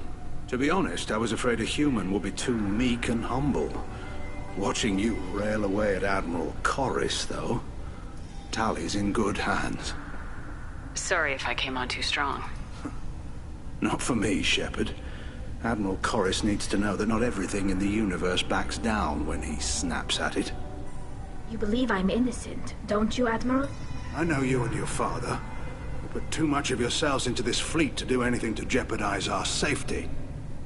S13: To be honest, I was afraid a human would be too meek and humble. Watching you rail away at Admiral Corris, though, Tali's in good hands.
S2: Sorry if I came on too strong.
S13: Not for me, Shepard. Admiral Corris needs to know that not everything in the universe backs down when he snaps at it.
S8: You believe I'm innocent, don't you, Admiral?
S13: I know you and your father. You put too much of yourselves into this fleet to do anything to jeopardize our safety.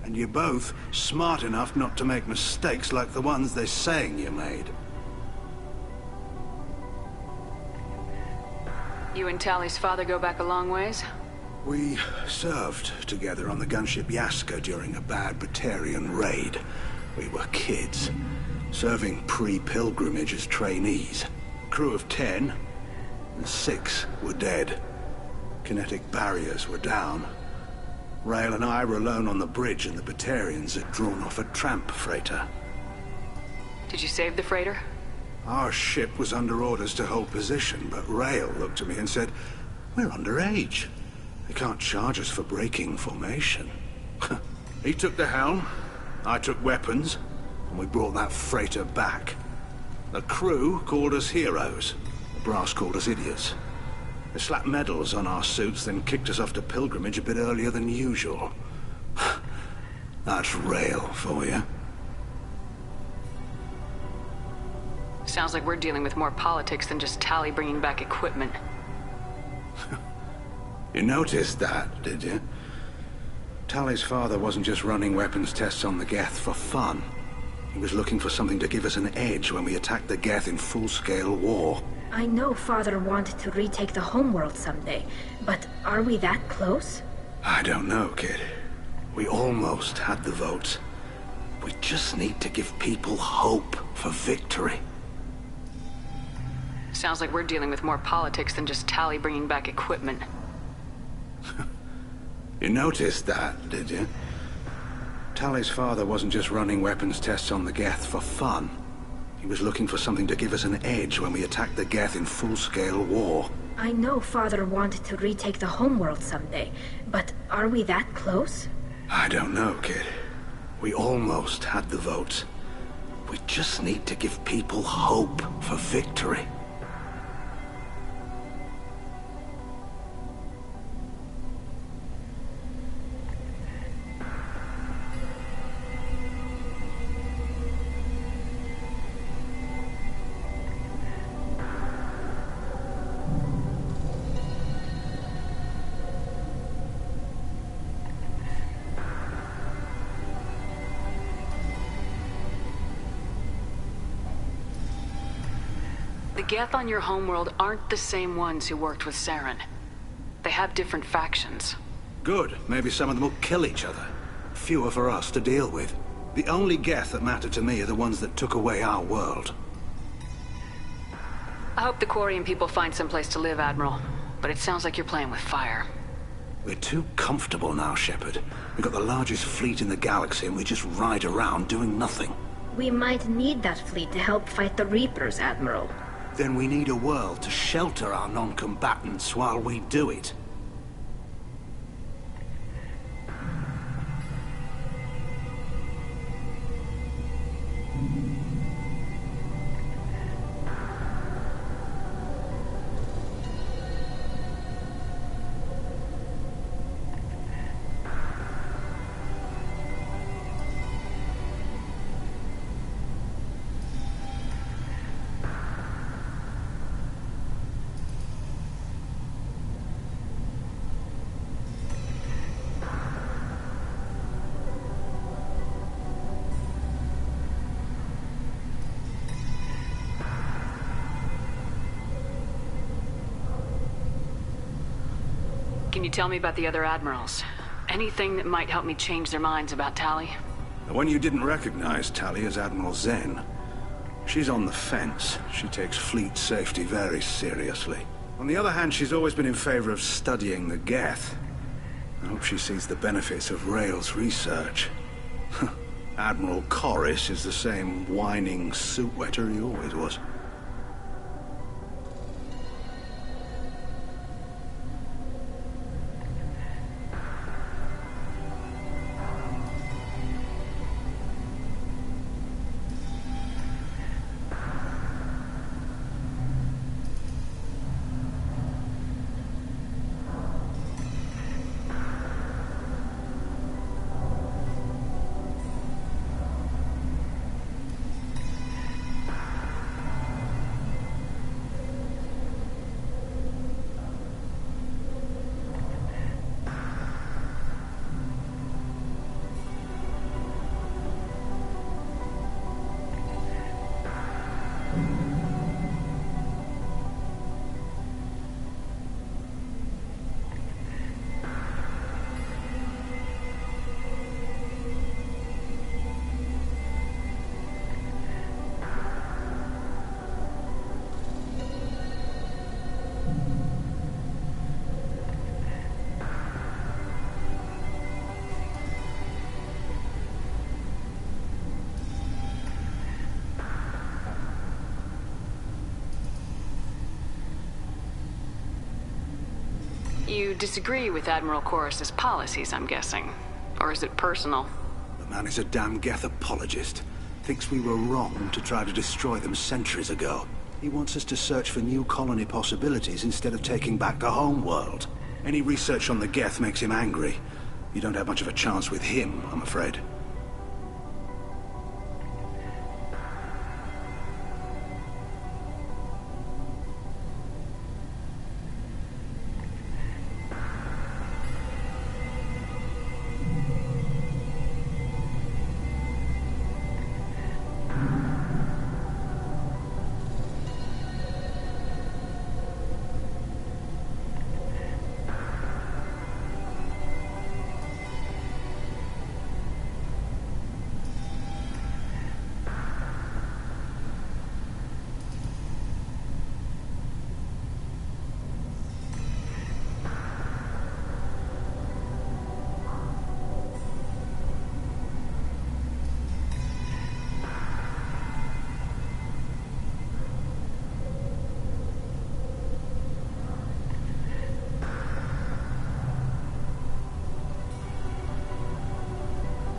S13: And you're both smart enough not to make mistakes like the ones they're saying you made.
S2: You and Tali's father go back a long ways?
S13: We served together on the gunship Yaska during a bad Batarian raid. We were kids, serving pre-pilgrimage as trainees. Crew of 10, and 6 were dead. Kinetic barriers were down. Rail and I were alone on the bridge, and the Batarians had drawn off a tramp freighter.
S2: Did you save the freighter?
S13: Our ship was under orders to hold position, but Rail looked at me and said, "We're underage. They can't charge us for breaking formation." He took the helm, I took weapons, and we brought that freighter back. The crew called us heroes. The brass called us idiots. They slapped medals on our suits, then kicked us off to pilgrimage a bit earlier than usual. That's Rail for you.
S2: Sounds like we're dealing with more politics than just Tali bringing back equipment.
S13: You noticed that, did you? Tali's father wasn't just running weapons tests on the Geth for fun. He was looking for something to give us an edge when we attacked the Geth in full-scale war.
S8: I know Father wanted to retake the homeworld someday, but are we that close?
S13: I don't know, kid. We almost had the votes. We just need to give people hope for victory.
S2: Sounds like we're dealing with more politics than just Tali bringing back equipment.
S13: You noticed that, did you? Tali's father wasn't just running weapons tests on the Geth for fun. He was looking for something to give us an edge when we attacked the Geth in full-scale war.
S8: I know Father wanted to retake the homeworld someday, but are we that close?
S13: I don't know, kid. We almost had the votes. We just need to give people hope for victory.
S2: The Geth on your homeworld aren't the same ones who worked with Saren. They have different factions.
S13: Good. Maybe some of them will kill each other. Fewer for us to deal with. The only Geth that matter to me are the ones that took away our world.
S2: I hope the Quarian people find someplace to live, Admiral. But it sounds like you're playing with fire.
S13: We're too comfortable now, Shepard. We've got the largest fleet in the galaxy and we just ride around doing nothing.
S8: We might need that fleet to help fight the Reapers, Admiral.
S13: Then we need a world to shelter our non-combatants while we do it.
S2: Can you tell me about the other admirals? Anything that might help me change their minds about Tali?
S13: The one you didn't recognize, Tali, is Admiral Zen. She's on the fence. She takes fleet safety very seriously. On the other hand, she's always been in favor of studying the Geth. I hope she sees the benefits of Rael's research. Admiral Corris is the same whining suit wetter he always was.
S2: You disagree with Admiral Corris's policies, I'm guessing. Or is it personal?
S13: The man is a damn Geth apologist. Thinks we were wrong to try to destroy them centuries ago. He wants us to search for new colony possibilities instead of taking back the home world. Any research on the Geth makes him angry. You don't have much of a chance with him, I'm afraid.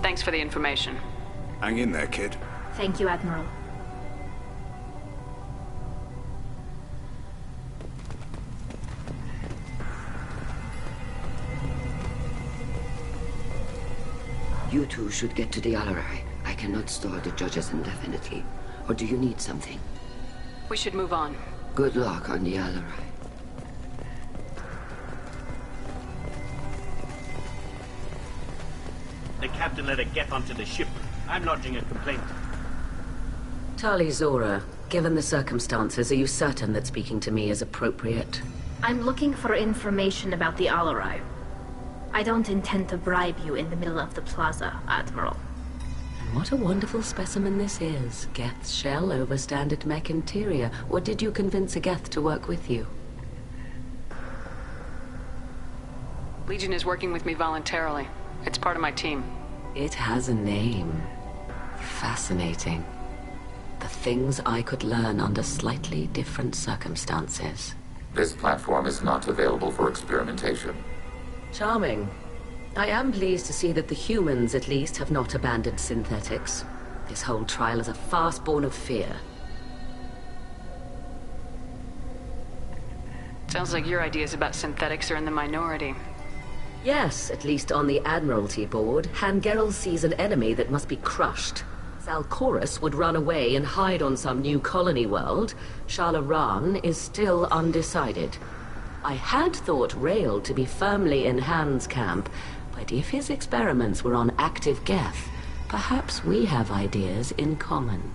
S2: Thanks for the information.
S13: Hang in there, kid.
S8: Thank you, Admiral.
S11: You two should get to the Alarai. I cannot store the judges indefinitely. Or do you need something?
S2: We should move on.
S11: Good luck on the Alarai.
S12: The captain let her get onto the ship. I'm lodging a complaint.
S15: Tali Zora, given the circumstances, are you certain that speaking to me is appropriate?
S8: I'm looking for information about the Alarai. I don't intend to bribe you in the middle of the plaza, Admiral.
S15: What a wonderful specimen this is. Geth's shell over standard mech interior. Or did you convince a Geth to work with you?
S2: Legion is working with me voluntarily. It's part of my team.
S15: It has a name. Fascinating. The things I could learn under slightly different circumstances.
S6: This platform is not available for experimentation.
S15: Charming. I am pleased to see that the humans, at least, have not abandoned synthetics. This whole trial is a farce born of fear.
S2: Sounds like your ideas about synthetics are in the minority.
S15: Yes, at least on the Admiralty board, Hangerel sees an enemy that must be crushed. Zalcorus would run away and hide on some new colony world. Shalaran is still undecided. I had thought Rael to be firmly in Han's camp, but if his experiments were on active Geth, perhaps we have ideas in common.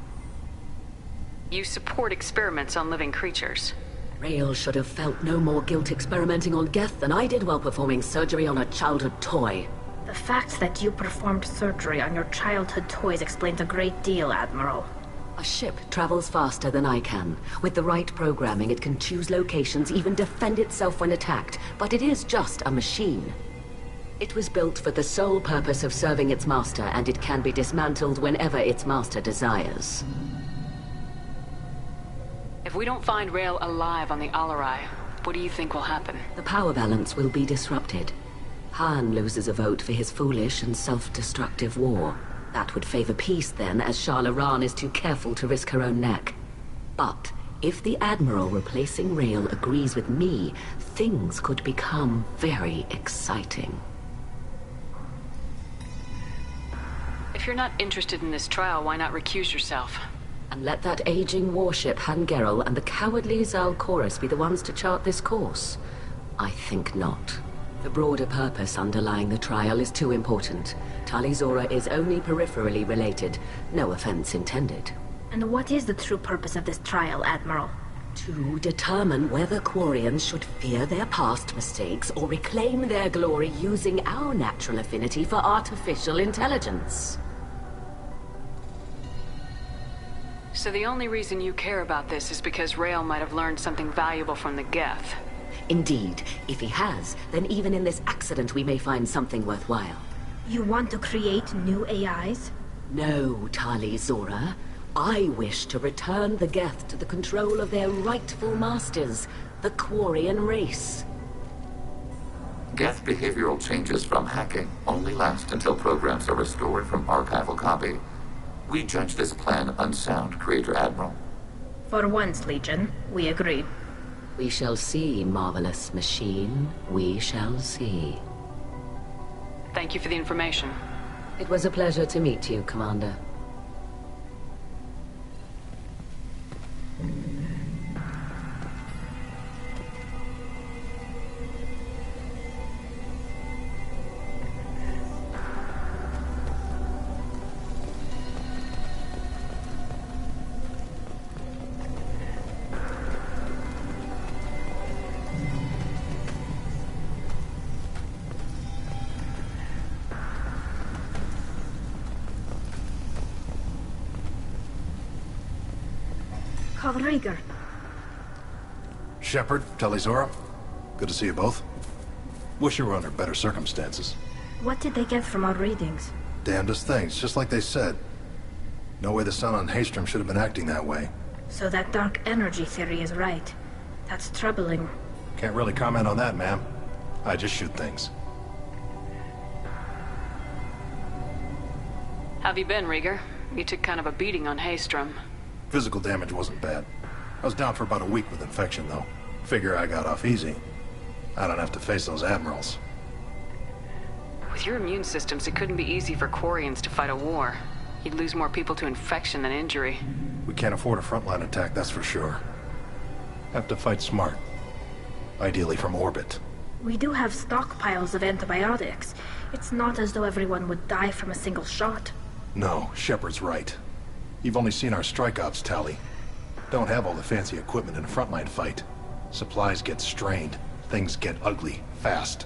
S2: You support experiments on living creatures.
S15: Rael should have felt no more guilt experimenting on Geth than I did while performing surgery on a childhood toy.
S8: The fact that you performed surgery on your childhood toys explains a great deal, Admiral.
S15: A ship travels faster than I can. With the right programming, it can choose locations, even defend itself when attacked. But it is just a machine. It was built for the sole purpose of serving its master, and it can be dismantled whenever its master desires.
S2: If we don't find Rael alive on the Alarai, what do you think will happen?
S15: The power balance will be disrupted. Han loses a vote for his foolish and self-destructive war. That would favor peace then, as Shala Ran is too careful to risk her own neck. But if the Admiral replacing Rael agrees with me, things could become very exciting.
S2: If you're not interested in this trial, why not recuse yourself?
S15: And let that aging warship Han Gerel and the cowardly Zal Chorus be the ones to chart this course? I think not. The broader purpose underlying the trial is too important. Tali Zora is only peripherally related. No offense intended.
S8: And what is the true purpose of this trial, Admiral?
S15: To determine whether Quarians should fear their past mistakes or reclaim their glory using our natural affinity for artificial intelligence.
S2: So the only reason you care about this is because Rael might have learned something valuable from the Geth.
S15: Indeed. If he has, then even in this accident we may find something worthwhile.
S8: You want to create new AIs?
S15: No, Tali Zora. I wish to return the Geth to the control of their rightful masters, the Quarian race.
S6: Geth behavioral changes from hacking only last until programs are restored from archival copy. We judge this plan unsound, Creator Admiral.
S8: For once, Legion, we agree.
S15: We shall see, marvelous machine. We shall see.
S2: Thank you for the information.
S15: It was a pleasure to meet you, Commander.
S8: Rieger.
S16: Shepard, Tali Zora. Good to see you both. Wish you were under better circumstances.
S8: What did they get from our readings?
S16: Damnedest things, just like they said. No way the sun on Haystrom should have been acting that way.
S8: So that dark energy theory is right. That's troubling.
S16: Can't really comment on that, ma'am. I just shoot things.
S2: How've you been, Rieger? You took kind of a beating on Haystrom.
S16: Physical damage wasn't bad. I was down for about a week with infection, though. Figure I got off easy. I don't have to face those admirals.
S2: With your immune systems, it couldn't be easy for Quarians to fight a war. You'd lose more people to infection than injury.
S16: We can't afford a frontline attack, that's for sure. Have to fight smart. Ideally from orbit.
S8: We do have stockpiles of antibiotics. It's not as though everyone would die from a single shot.
S16: No, Shepard's right. You've only seen our strike ops tally. Don't have all the fancy equipment in a frontline fight. Supplies get strained. Things get ugly, fast.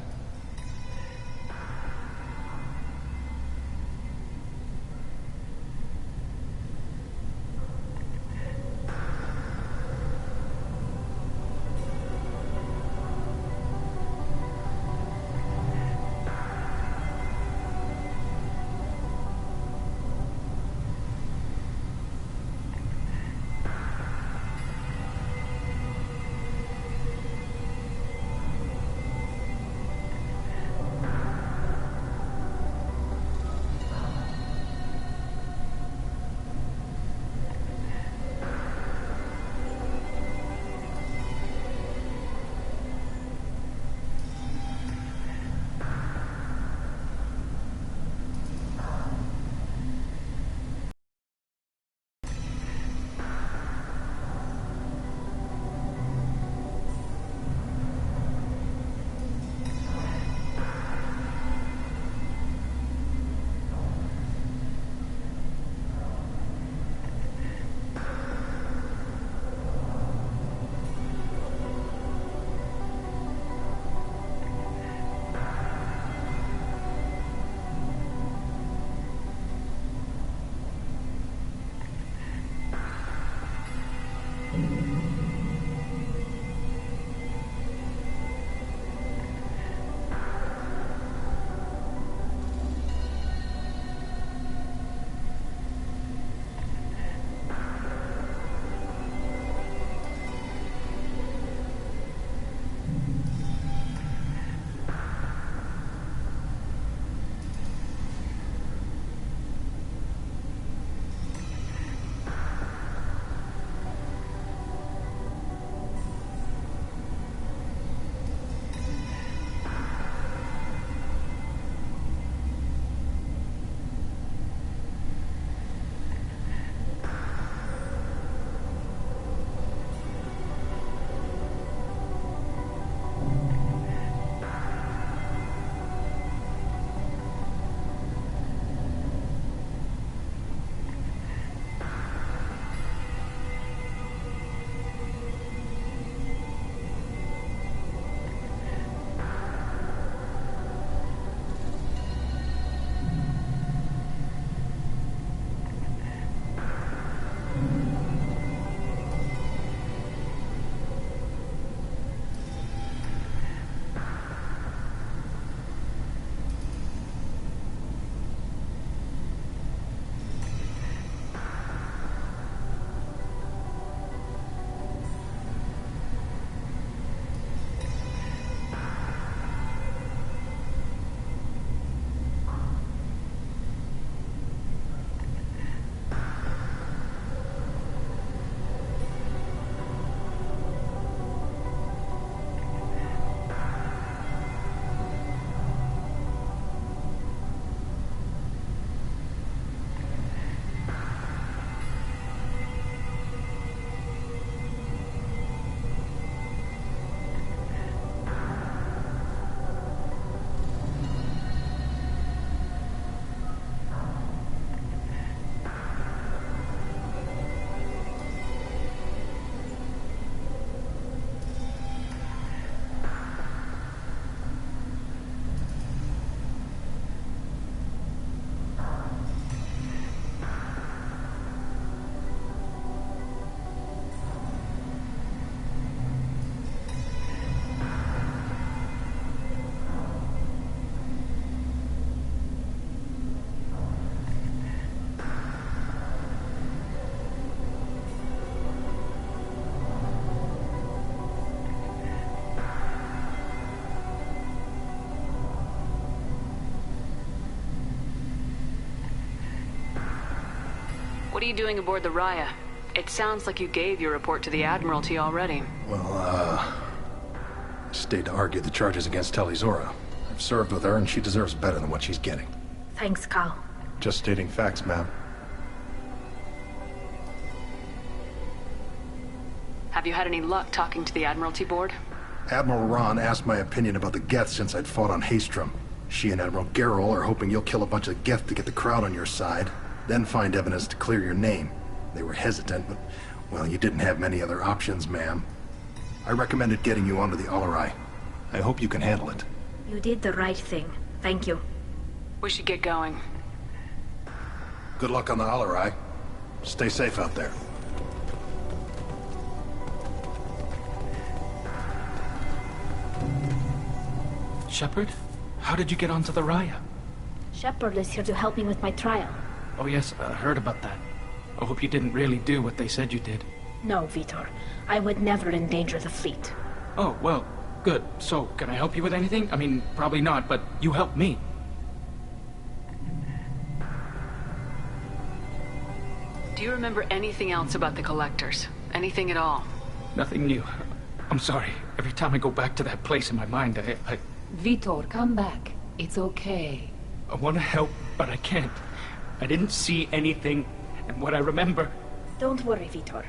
S2: are you doing aboard the Raya? It sounds like you gave your report to the Admiralty already.
S16: Well, stayed to argue the charges against Talizora. I've served with her, and she deserves better than what she's getting.
S8: Thanks, Cal.
S16: Just stating facts, ma'am.
S2: Have you had any luck talking to the Admiralty board?
S16: Admiral Ron asked my opinion about the Geth since I'd fought on Haestrom. She and Admiral Gerrel are hoping you'll kill a bunch of Geth to get the crowd on your side, then find evidence to clear your name. They were hesitant, but, well, you didn't have many other options, ma'am. I recommended getting you onto the Alarai. I hope you can handle it.
S8: You did the right thing. Thank you.
S2: We should get going.
S16: Good luck on the Alarai. Stay safe out there.
S4: Shepard? How did you get onto the Raya?
S8: Shepard is here to help me with my trial.
S4: Oh yes, I heard about that. I hope you didn't really do what they said you did.
S8: No, Vitor. I would never endanger the fleet.
S4: Oh, well, good. So, can I help you with anything? I mean, probably not, but you helped me.
S2: Do you remember anything else about the Collectors? Anything at all?
S4: Nothing new. I'm sorry. Every time I go back to that place in my mind, I
S14: Vitor, come back. It's okay.
S4: want to help, but I can't. I didn't see anything, and what I remember...
S8: Don't worry, Vitor.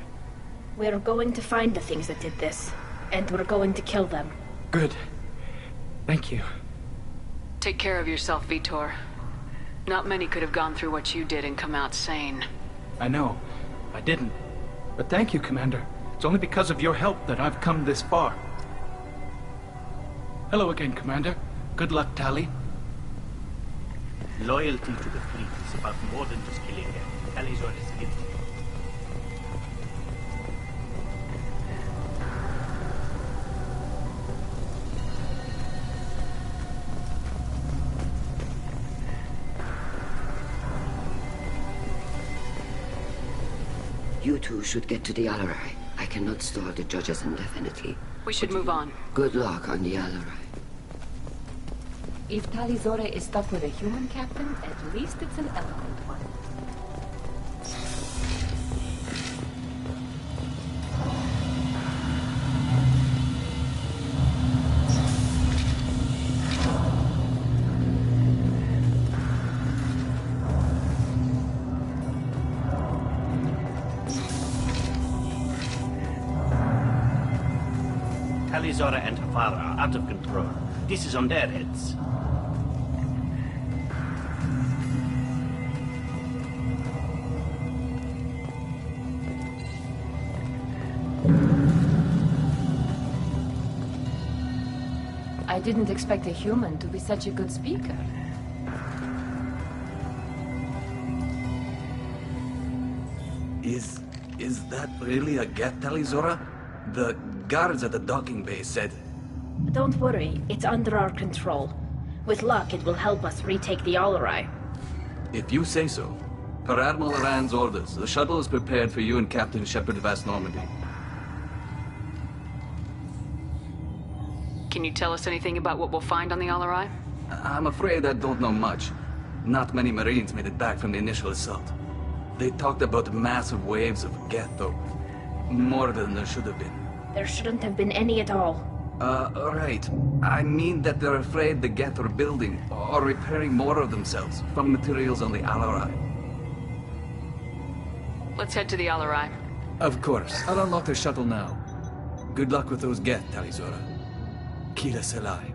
S8: We're going to find the things that did this, and we're going to kill them.
S4: Good. Thank you.
S2: Take care of yourself, Vitor. Not many could have gone through what you did and come out sane.
S4: I know. I didn't. But thank you, Commander. It's only because of your help that I've come this far. Hello again, Commander. Good luck, Tali.
S12: Loyalty to the fleet is about more than just killing them. Talizora is guilty.
S11: You two should get to the Alarai. I cannot store the judges indefinitely.
S2: We should move on.
S11: Good luck on the Alarai.
S14: If Talizora is stuck with a human captain, at least it's an elegant one.
S12: Talizora and her father are out of control. This is on their heads.
S14: I didn't expect a human to be such a good speaker.
S9: Is that really a Geth, Talizora? The guards at the docking bay said...
S8: Don't worry, it's under our control. With luck, it will help us retake the Alarai.
S9: If you say so. Per Admiral Rand's orders, the shuttle is prepared for you and Captain Shepard Vast Normandy.
S2: Can you tell us anything about what we'll find on the Alarai?
S9: I'm afraid I don't know much. Not many Marines made it back from the initial assault. They talked about massive waves of Geth, though. More than there should have been.
S8: There shouldn't have been any at all.
S9: Right. I mean that they're afraid the Geth are building or repairing more of themselves from materials on the Alarai.
S2: Let's head to the Alarai.
S9: Of course. I'll unlock the shuttle now. Good luck with those Geth, Talizora. Kila Selai.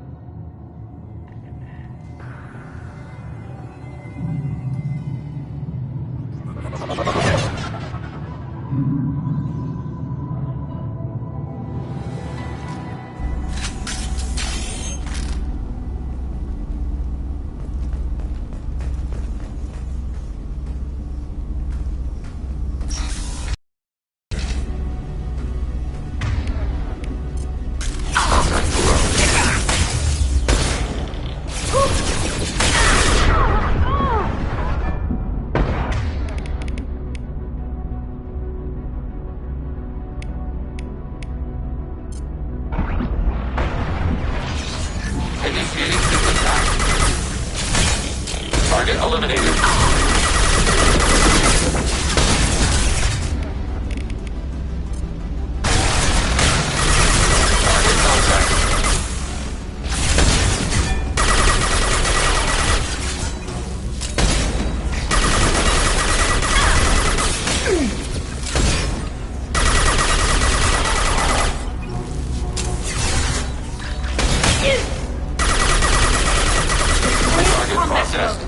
S6: exist.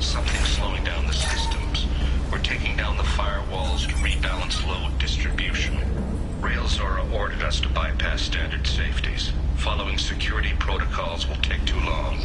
S17: Something's slowing down the systems. We're taking down the firewalls to rebalance load distribution. Railzora ordered us to bypass standard safeties. Following security protocols will take too long.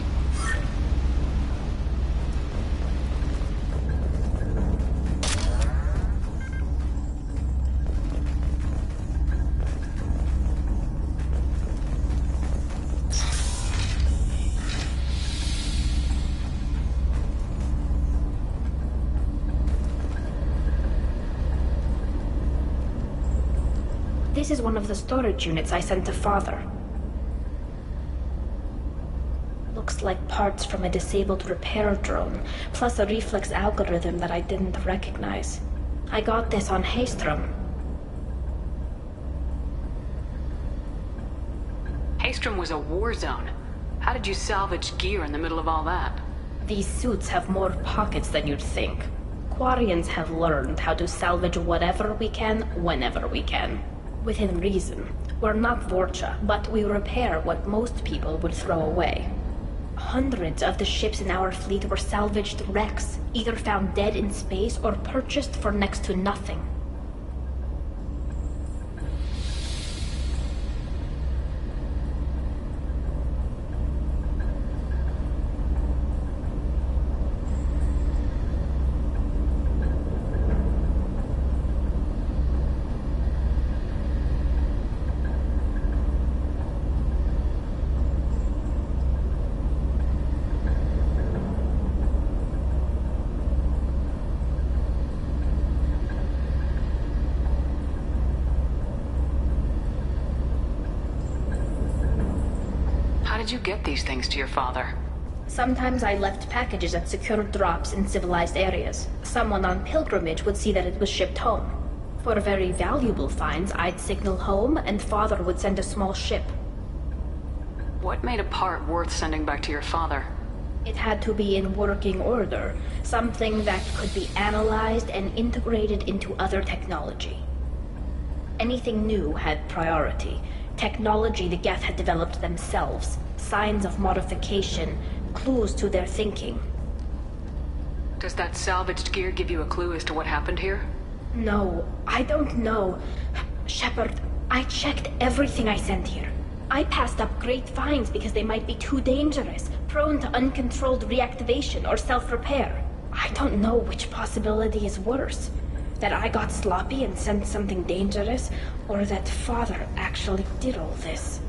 S8: This is one of the storage units I sent to Father. Looks like parts from a disabled repair drone, plus a reflex algorithm that I didn't recognize. I got this on Haystrom.
S2: Haystrom was a war zone. How did you salvage gear in the middle of all that?
S8: These suits have more pockets than you'd think. Quarians have learned how to salvage whatever we can, whenever we can. Within reason. We're not Vorcha, but we repair what most people would throw away. Hundreds of the ships in our fleet were salvaged wrecks, either found dead in space or purchased for next to nothing.
S2: How did you get these things to your father?
S8: Sometimes I left packages at secure drops in civilized areas. Someone on pilgrimage would see that it was shipped home. For very valuable finds, I'd signal home, and Father would send a small ship.
S2: What made a part worth sending back to your father?
S8: It had to be in working order, something that could be analyzed and integrated into other technology. Anything new had priority. Technology the Geth had developed themselves, signs of modification, clues to their thinking.
S2: Does that salvaged gear give you a clue as to what happened here?
S8: No, I don't know. Shepard, I checked everything I sent here. I passed up great finds because they might be too dangerous, prone to uncontrolled reactivation or self-repair. I don't know which possibility is worse. That I got sloppy and sent something dangerous, or that Father actually did all this.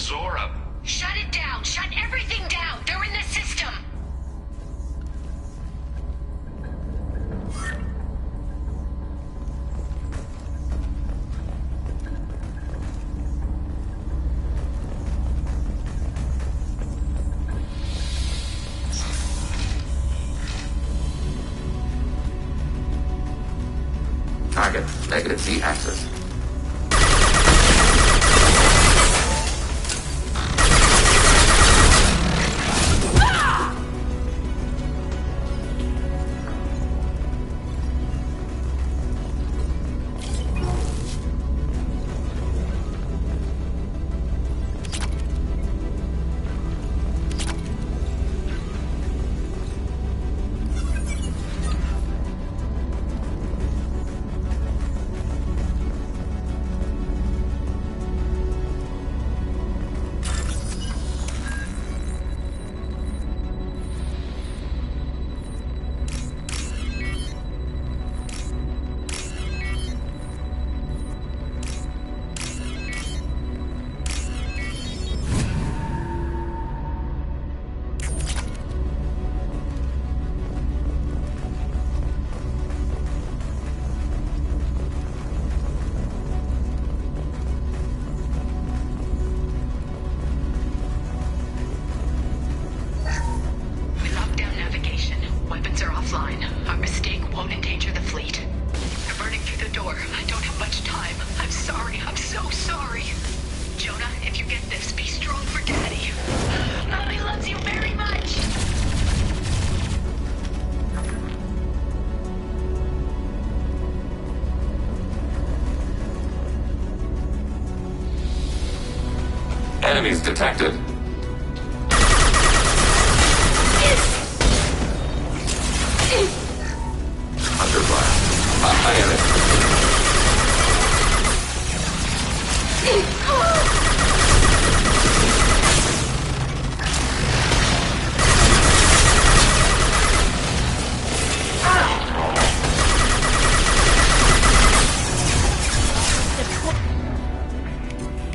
S17: Zora.
S15: Shut it down! Shut everything down! They're in the system!
S6: Target, negative Z-axis. Enemies detected. Under blast. Behind it.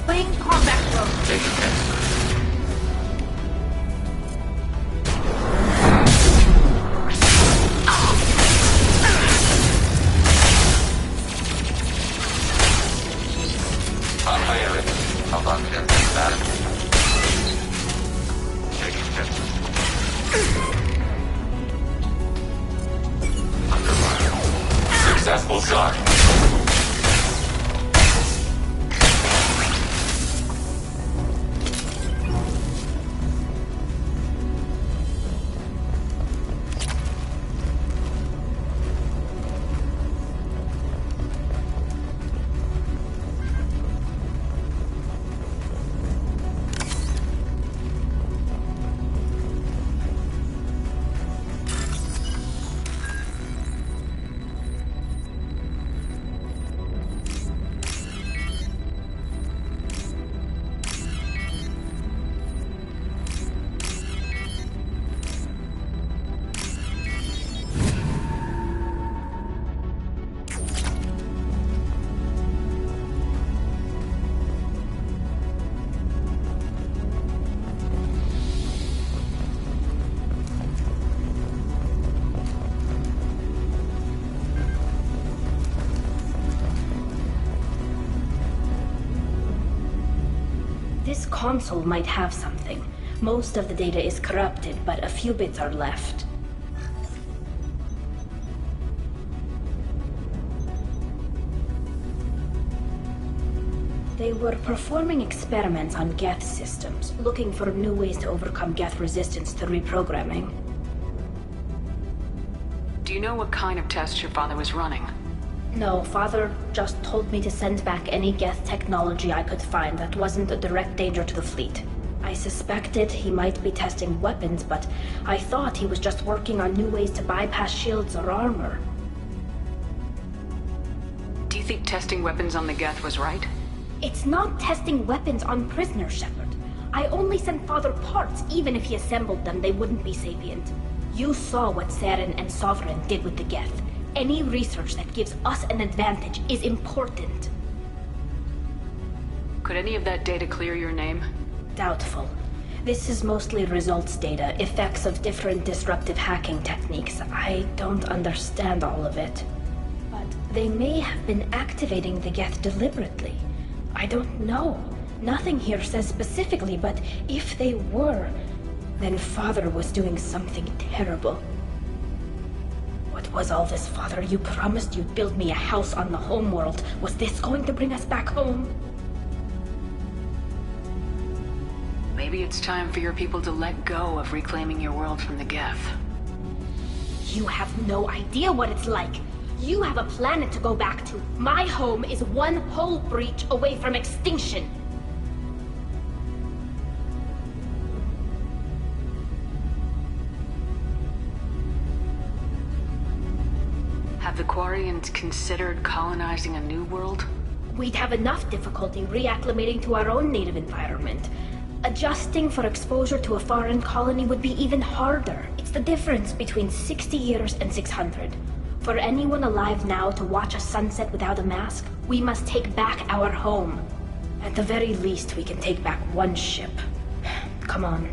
S8: Playing combat mode.
S6: Taking hit. Behind it. How long can that? Taking hit. Under fire. Successful shot.
S8: This console might have something. Most of the data is corrupted, but a few bits are left. They were performing experiments on Geth systems, looking for new ways to overcome Geth resistance to reprogramming.
S2: Do you know what kind of tests your father was running?
S8: No, Father just told me to send back any Geth technology I could find that wasn't a direct danger to the fleet. I suspected he might be testing weapons, but I thought he was just working on new ways to bypass shields or armor.
S2: Do you think testing weapons on the Geth was right?
S8: It's not testing weapons on prisoners, Shepard. I only sent Father parts. Even if he assembled them, they wouldn't be sapient. You saw what Saren and Sovereign did with the Geth. Any research that gives us an advantage is important.
S2: Could any of that data clear your name?
S8: Doubtful. This is mostly results data, effects of different disruptive hacking techniques. I don't understand all of it. But they may have been activating the Geth deliberately. I don't know. Nothing here says specifically, but if they were, then Father was doing something terrible. What was all this, Father? You promised you'd build me a house on the homeworld. Was this going to bring us back home?
S2: Maybe it's time for your people to let go of reclaiming your world from the Geth.
S8: You have no idea what it's like. You have a planet to go back to. My home is one hull breach away from extinction.
S2: Have the Quarians considered colonizing a new world?
S8: We'd have enough difficulty reacclimating to our own native environment. Adjusting for exposure to a foreign colony would be even harder. It's the difference between 60 years and 600. For anyone alive now to watch a sunset without a mask, we must take back our home. At the very least, we can take back one ship. Come on.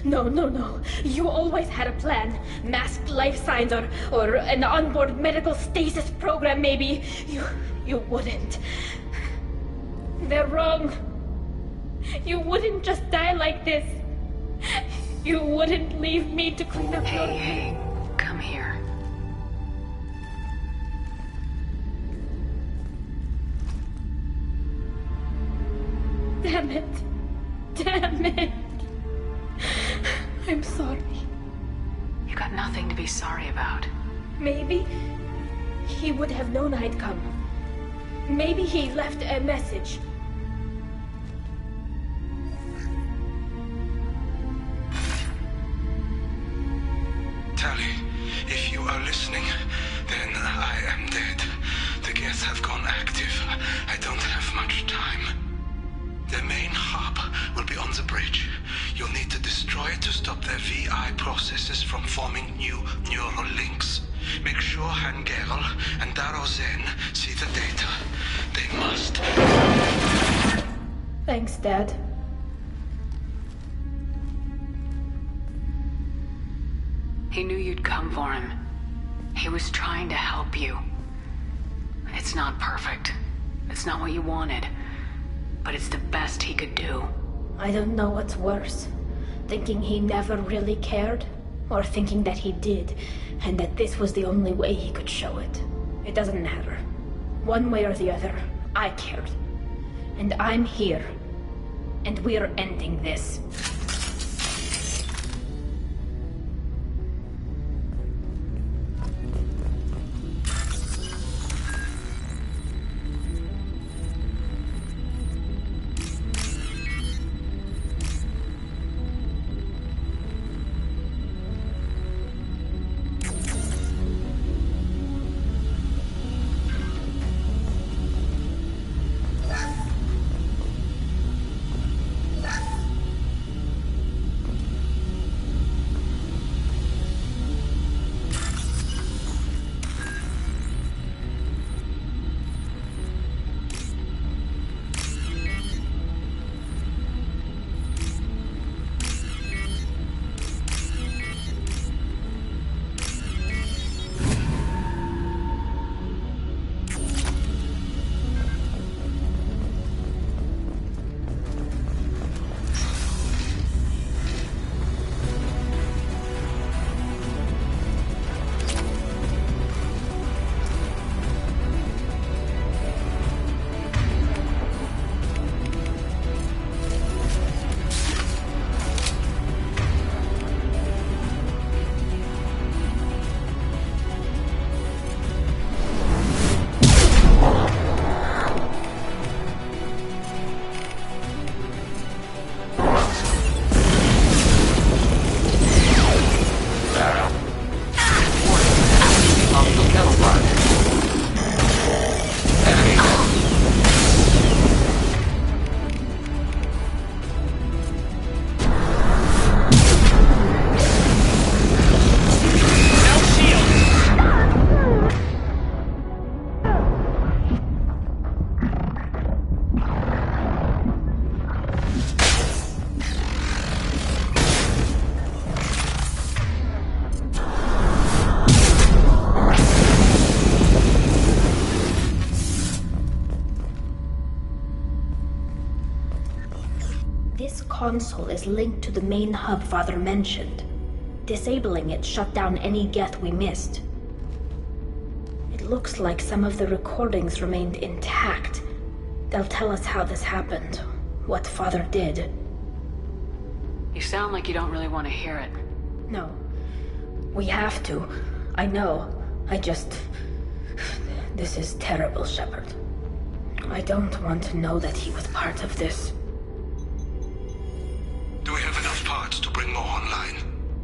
S8: No. You always had a plan. Masked life signs or an onboard medical stasis program, maybe. You wouldn't. They're wrong. You wouldn't just die like this. You wouldn't leave me to clean up your...
S2: Hey, come here.
S8: Damn it. I'm sorry.
S2: You got nothing to be sorry about.
S8: Maybe he would have known I'd come. Maybe he left a message.
S18: Tali, if you are listening, then I am dead. The Geth have gone active. I don't have much time. The main hub will be on the bridge. You'll need to destroy it to stop their VI processes from forming new neural links. Make sure Hangerl and Daro Zen see the data. They must.
S8: Thanks, Dad.
S2: He knew you'd come for him. He was trying to help you. It's not perfect. It's not what you wanted. But it's the best he could do.
S8: I don't know what's worse. Thinking he never really cared, or thinking that he did, and that this was the only way he could show it. It doesn't matter. One way or the other, I cared. And I'm here. And we're ending this. Console is linked to the main hub Father mentioned. Disabling it shut down any Geth we missed. It looks like some of the recordings remained intact. They'll tell us how this happened, what Father did.
S2: You sound like you don't really want to hear it.
S8: No. We have to. I know. This is terrible, Shepard. I don't want to know that he was part of this.
S18: Do we have enough parts to bring more online?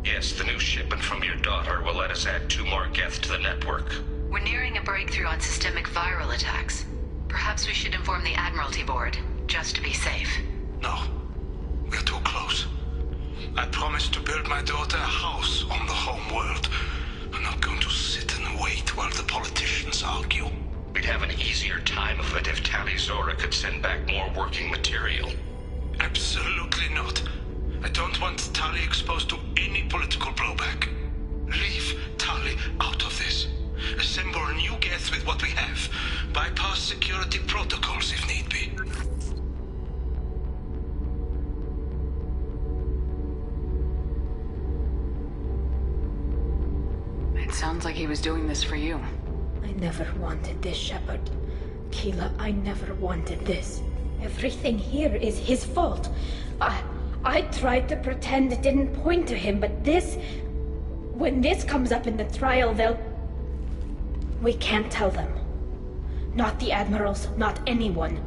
S17: Yes, the new shipment from your daughter will let us add 2 more Geth to the network.
S15: We're nearing a breakthrough on systemic viral attacks. Perhaps we should inform the Admiralty Board, just to be safe.
S18: No. We're too close. I promised to build my daughter a house on the home world. I'm not going to sit and wait while the politicians argue.
S17: We'd have an easier time of it if Tali Zora could send back more working material.
S18: Absolutely not. I don't want Tali exposed to any political blowback. Leave Tali out of this. Assemble new Geth with what we have. Bypass security protocols if need be.
S2: It sounds like he was doing this for you.
S8: I never wanted this, Shepard. Keela, I never wanted this. Everything here is his fault. I tried to pretend it didn't point to him, but this... When this comes up in the trial, they'll... We can't tell them. Not the admirals, not anyone.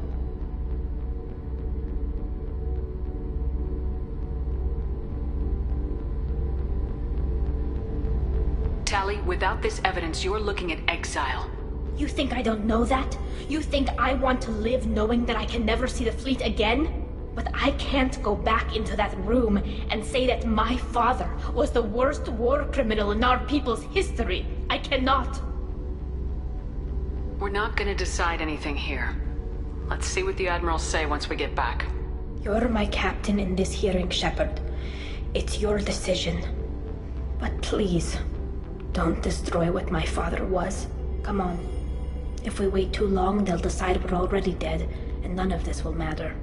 S2: Tali, without this evidence, you're looking at exile.
S8: You think I don't know that? You think I want to live knowing that I can never see the fleet again? But I can't go back into that room and say that my father was the worst war criminal in our people's history. I cannot.
S2: We're not gonna decide anything here. Let's see what the Admirals say once we get back.
S8: You're my captain in this hearing, Shepard. It's your decision. But please, don't destroy what my father was. Come on. If we wait too long, they'll decide we're already dead, and none of this will matter.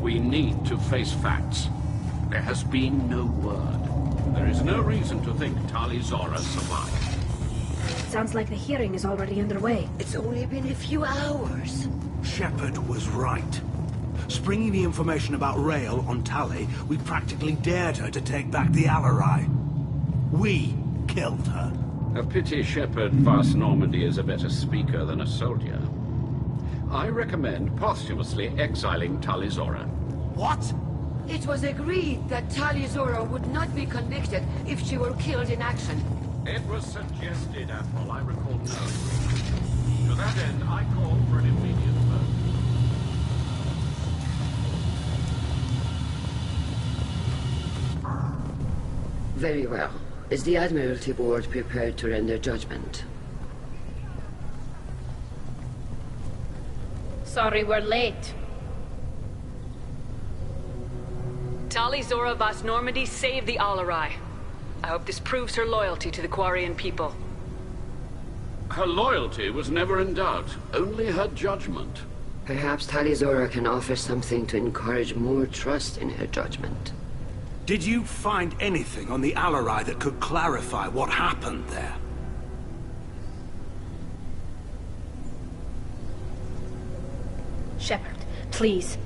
S3: We need to face facts. There has been no word. There is no reason to think Tali Zora survived.
S8: Sounds like the hearing is already underway.
S11: It's only been a few hours.
S13: Shepard was right. Springing the information about Rael on Tali, we practically dared her to take back the Alarai. We killed her.
S3: A pity Shepard Vas Normandy is a better speaker than a soldier. I recommend posthumously exiling Tali Zora.
S13: What?
S11: It was agreed that Tali Zora would not be convicted if she were killed in action.
S3: It was suggested, Admiral. I recall no agreement. To that end, I call for an immediate vote.
S11: Very well. Is the Admiralty Board prepared to render judgment?
S8: Sorry we're late.
S2: Tali Zora Vas Normandy saved the Alarai. I hope this proves her loyalty to the Quarian people.
S3: Her loyalty was never in doubt, only her judgment.
S11: Perhaps Tali Zora can offer something to encourage more trust in her judgment.
S13: Did you find anything on the Alarai that could clarify what happened there?
S8: Shepard, please.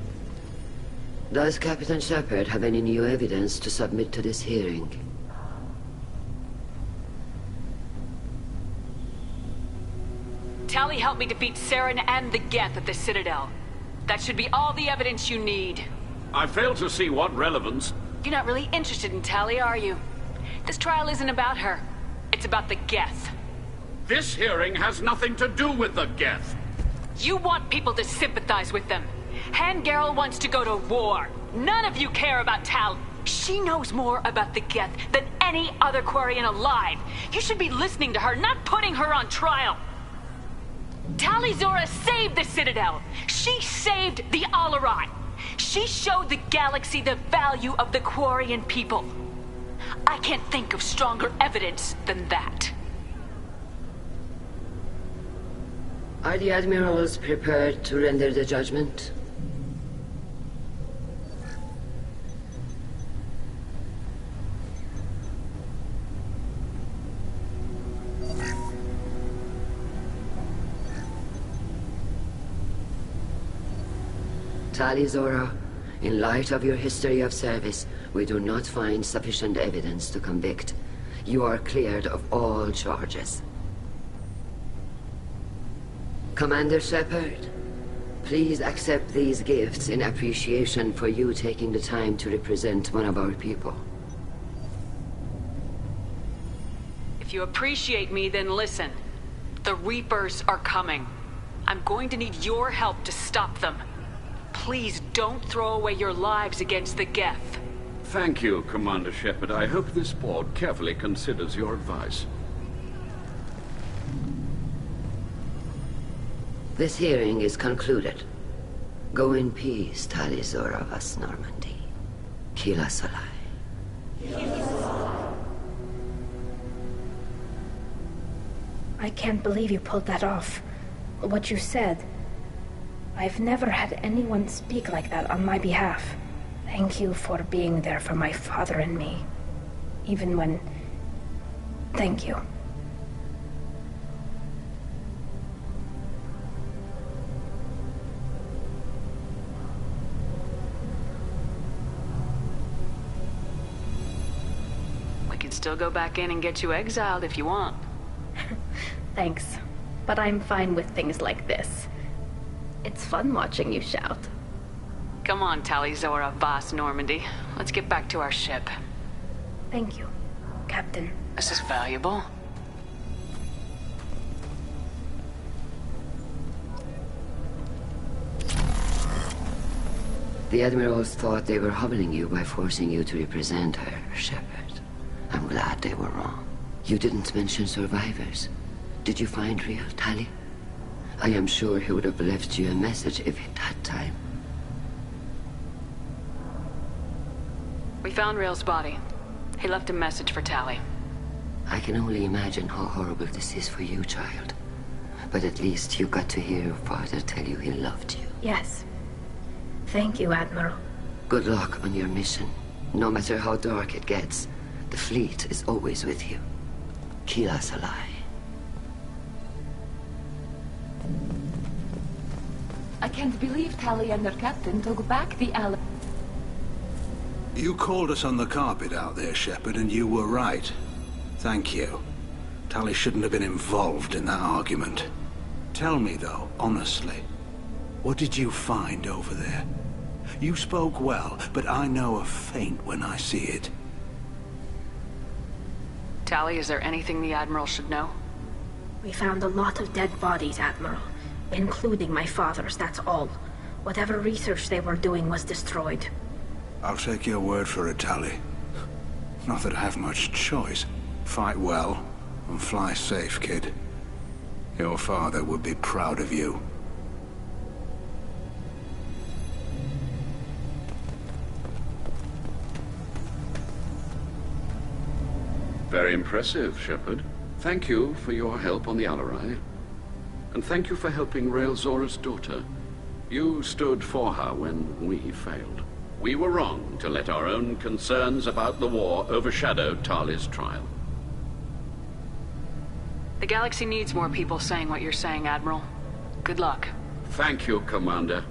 S11: Does Captain Shepard have any new evidence to submit to this hearing?
S2: Tali helped me defeat Saren and the Geth at the Citadel. That should be all the evidence you need.
S3: I fail to see what relevance.
S2: You're not really interested in Tali, are you? This trial isn't about her. It's about the Geth.
S3: This hearing has nothing to do with the Geth.
S2: You want people to sympathize with them. Han Garel wants to go to war. None of you care about Tal. She knows more about the Geth than any other Quarian alive. You should be listening to her, not putting her on trial. Tali Zora saved the Citadel. She saved the Alarai. She showed the galaxy the value of the Quarian people. I can't think of stronger evidence than that.
S11: Are the admirals prepared to render the judgment? Tali Zora, in light of your history of service, we do not find sufficient evidence to convict. You are cleared of all charges. Commander Shepard, please accept these gifts in appreciation for you taking the time to represent one of our people.
S2: If you appreciate me, then listen. The Reapers are coming. I'm going to need your help to stop them. Please don't throw away your lives against the Geth.
S3: Thank you, Commander Shepard. I hope this board carefully considers your advice.
S11: This hearing is concluded. Go in peace, Tali Zora Vas Normandy. Kila Solai.
S8: I can't believe you pulled that off. What you said. I've never had anyone speak like that on my behalf. Thank you for being there for my father and me. Even when... Thank you.
S2: We can still go back in and get you exiled if you want.
S8: Thanks. But I'm fine with things like this. It's fun watching you shout.
S2: Come on, Talizora Vas Normandy. Let's get back to our ship.
S8: Thank you, Captain.
S2: This is valuable.
S11: The Admirals thought they were humbling you by forcing you to represent her, Shepard. I'm glad they were wrong. You didn't mention survivors. Did you find real Tali? I am sure he would have left you a message if he'd had time.
S2: We found Rail's body. He left a message for Tali.
S11: I can only imagine how horrible this is for you, child. But at least you got to hear your father tell you he loved you.
S8: Yes. Thank you, Admiral.
S11: Good luck on your mission. No matter how dark it gets, the fleet is always with you. Kila Salai.
S14: I can't believe Tali and her captain took back the alley.
S13: You called us on the carpet out there, Shepard, and you were right. Thank you. Tali shouldn't have been involved in that argument. Tell me, though, honestly, what did you find over there? You spoke well, but I know a feint when I see it.
S2: Tali, is there anything the Admiral should know?
S8: We found a lot of dead bodies, Admiral. Including my father's, that's all. Whatever research they were doing was destroyed.
S13: I'll take your word for it, Tali. Not that I have much choice. Fight well, and fly safe, kid. Your father would be proud of you.
S3: Very impressive, Shepard. Thank you for your help on the Alarai. And thank you for helping Rail Zora's daughter. You stood for her when we failed. We were wrong to let our own concerns about the war overshadow Tali's trial.
S2: The galaxy needs more people saying what you're saying, Admiral. Good luck.
S3: Thank you, Commander.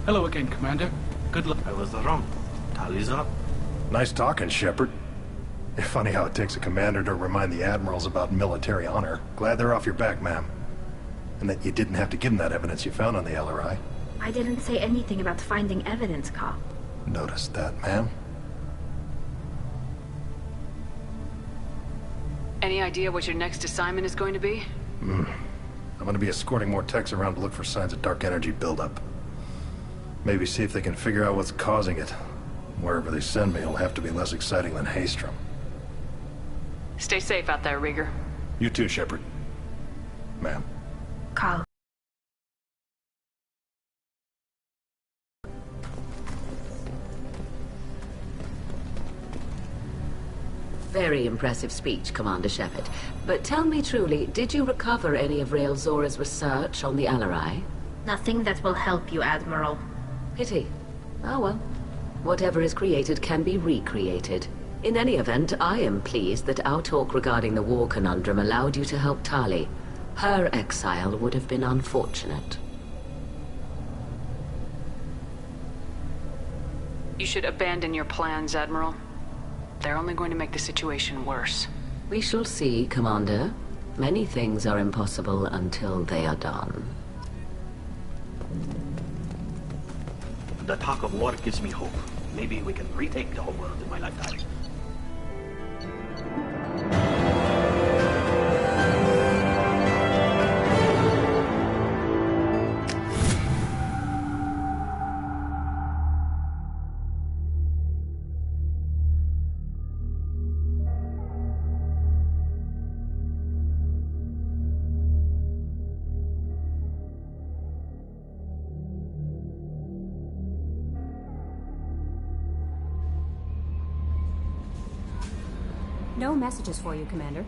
S4: Hello again, Commander. Good luck.
S12: I was wrong. Tali's up.
S16: Nice talking, Shepard. It's funny how it takes a commander to remind the admirals about military honor. Glad they're off your back, ma'am. And that you didn't have to give them that evidence you found on the LRI.
S8: I didn't say anything about finding evidence, Carl.
S16: Noticed that, ma'am.
S2: Any idea what your next assignment is going to be?
S16: I'm going to be escorting more techs around to look for signs of dark energy buildup. Maybe see if they can figure out what's causing it. Wherever they send me, it'll have to be less exciting than Haystrom.
S2: Stay safe out there, Rieger.
S16: You too, Shepard. Ma'am.
S8: Carl.
S15: Very impressive speech, Commander Shepard. But tell me truly, did you recover any of Rail Zora's research on the Alarai?
S8: Nothing that will help you, Admiral.
S15: Pity. Oh well. Whatever is created can be recreated. In any event, I am pleased that our talk regarding the war conundrum allowed you to help Tali. Her exile would have been unfortunate.
S2: You should abandon your plans, Admiral. They're only going to make the situation worse.
S15: We shall see, Commander. Many things are impossible until they are done.
S12: The talk of war gives me hope. Maybe we can retake the whole world in my lifetime.
S5: No messages for you, Commander.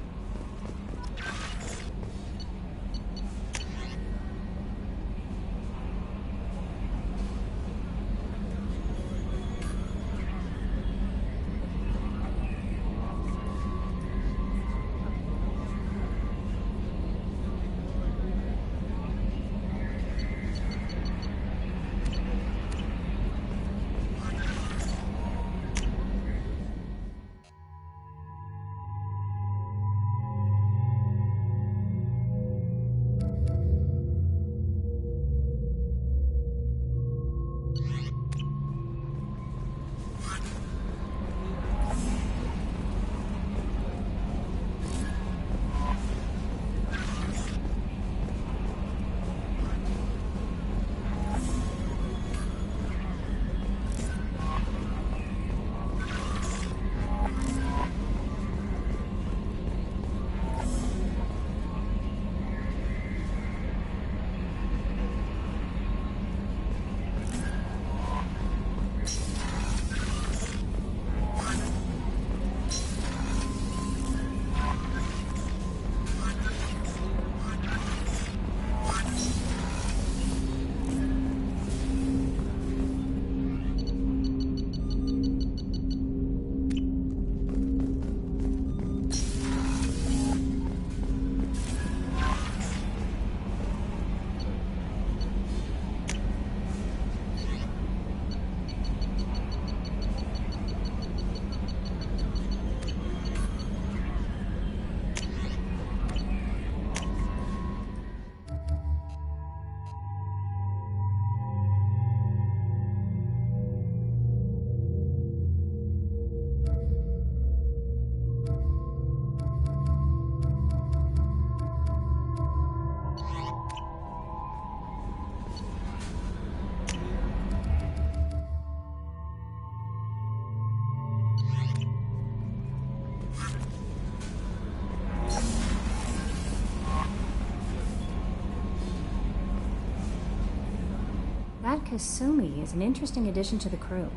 S5: Kasumi is an interesting addition to the crew.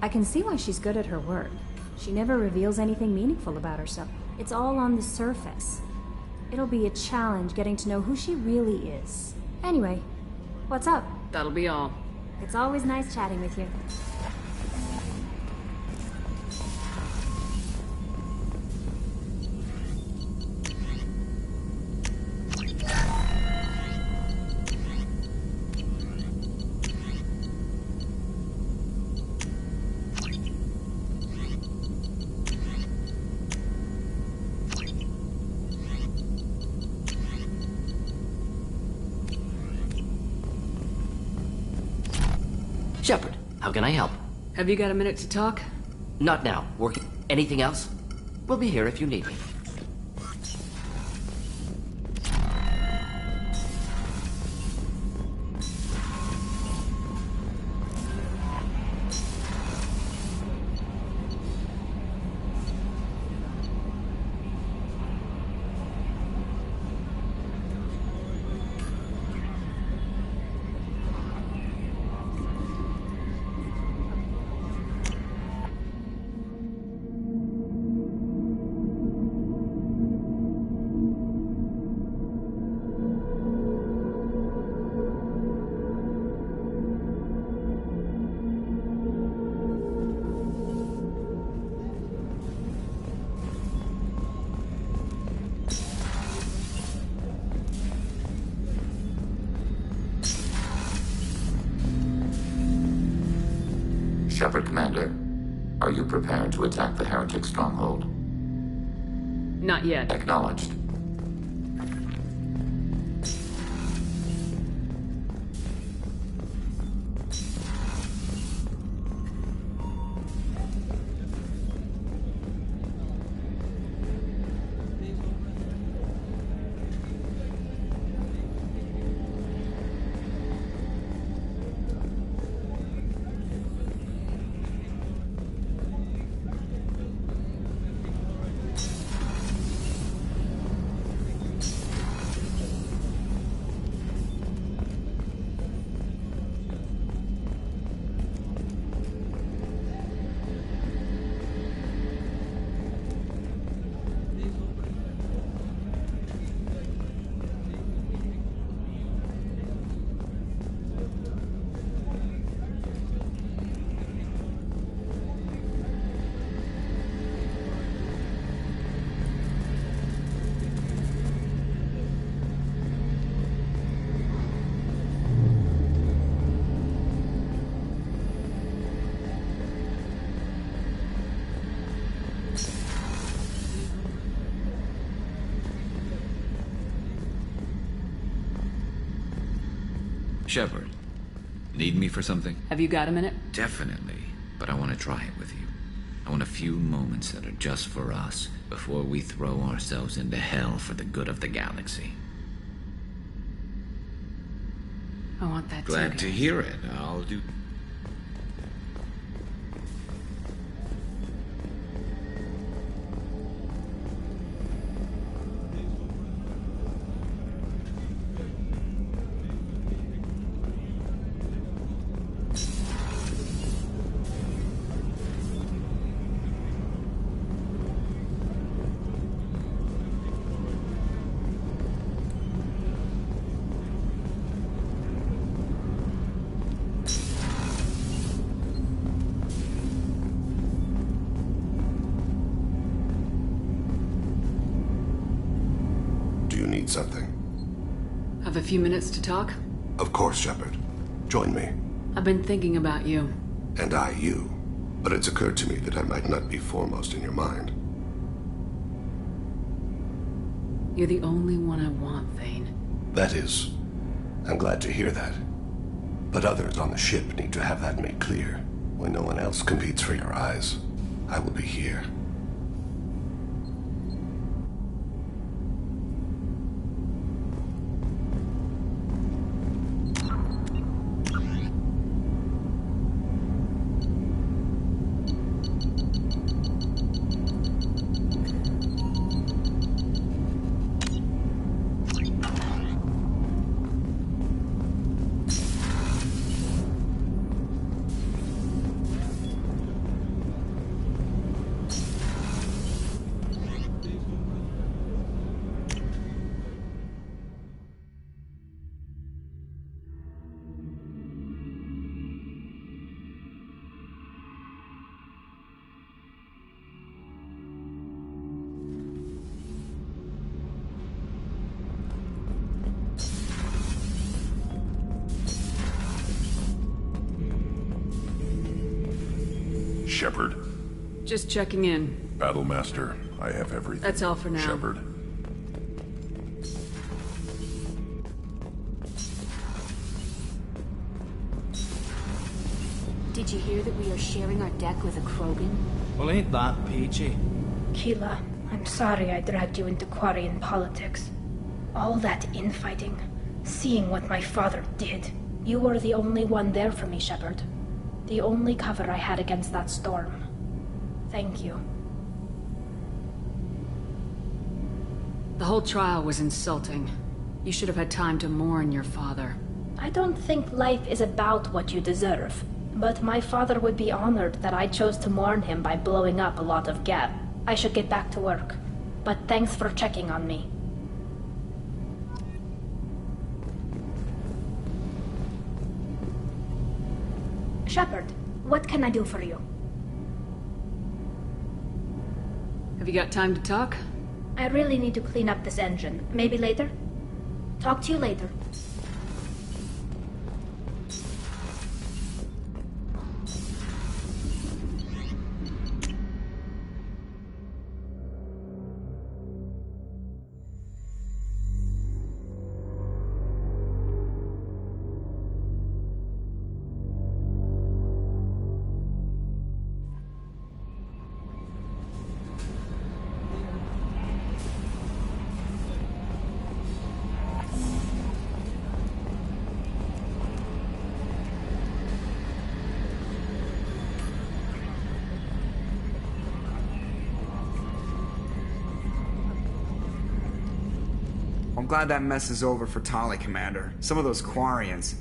S5: I can see why she's good at her work. She never reveals anything meaningful about herself. It's all on the surface. It'll be a challenge getting to know who she really is. Anyway, what's up?
S2: That'll be all.
S5: It's always nice chatting with you.
S19: Shepard, how can I help?
S2: Have you got a minute to talk?
S19: Not now. Working. Anything else? We'll be here if you need me.
S6: Shepard, Commander, are you prepared to attack the heretic stronghold?
S2: Not yet.
S6: Acknowledged.
S20: Shepard, need me for something?
S2: Have you got a minute?
S20: Definitely, but I want to try it with you. I want a few moments that are just for us before we throw ourselves into hell for the good of the galaxy.
S2: I want that
S20: Glad
S2: too.
S20: to hear it. I'll do...
S21: Something.
S2: Have a few minutes to talk?
S21: Of course, Shepard. Join me.
S2: I've been thinking about you.
S21: And I you. But it's occurred to me that I might not be foremost in your mind.
S2: You're the only one I want, Thane.
S21: That is... I'm glad to hear that. But others on the ship need to have that made clear. When no one else competes for your eyes, I will be here.
S7: Shepard.
S2: Just checking in.
S7: Battlemaster, I have everything.
S2: That's all for now.
S7: Shepard.
S22: Did you hear that we are sharing our deck with a Krogan?
S4: Well, ain't that peachy?
S8: Keela, I'm sorry I dragged you into Quarian politics. All that infighting, seeing what my father did. You were the only one there for me, Shepard. The only cover I had against that storm. Thank you.
S2: The whole trial was insulting. You should have had time to mourn your father.
S8: I don't think life is about what you deserve. But my father would be honored that I chose to mourn him by blowing up a lot of Geth. I should get back to work. But thanks for checking on me. Shepard, what can I do for you?
S2: Have you got time to talk?
S8: I really need to clean up this engine. Maybe later? Talk to you later.
S23: I'm glad that mess is over for Tali, Commander. Some of those Quarians.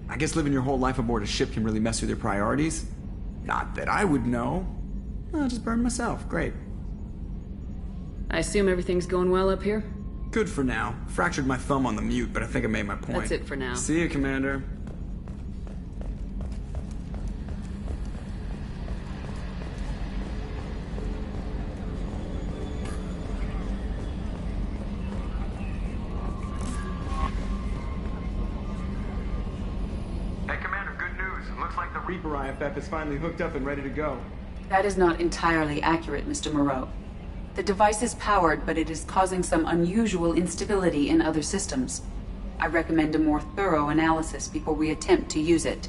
S23: I guess living your whole life aboard a ship can really mess with your priorities. Not that I would know. I'll just burn myself. Great.
S2: I assume everything's going well up here?
S23: Good for now. Fractured my thumb on the mute, but I think I made my point.
S2: That's it for now.
S23: See you, Commander. Reaper IFF is finally hooked up and ready to go.
S1: That is not entirely accurate, Mr. Moreau. The device is powered, but it is causing some unusual instability in other systems. I recommend a more thorough analysis before we attempt to use it.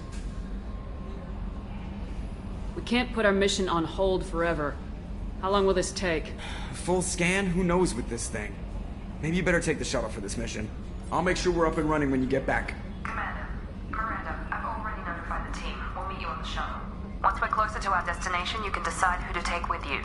S2: We can't put our mission on hold forever. How long will this take?
S23: Full scan? Who knows with this thing? Maybe you better take the shuttle for this mission. I'll make sure we're up and running when you get back.
S24: Commander, Miranda, I've already notified the team. We'll meet you on the shuttle. Once we're closer to our destination, you can decide who to take with you.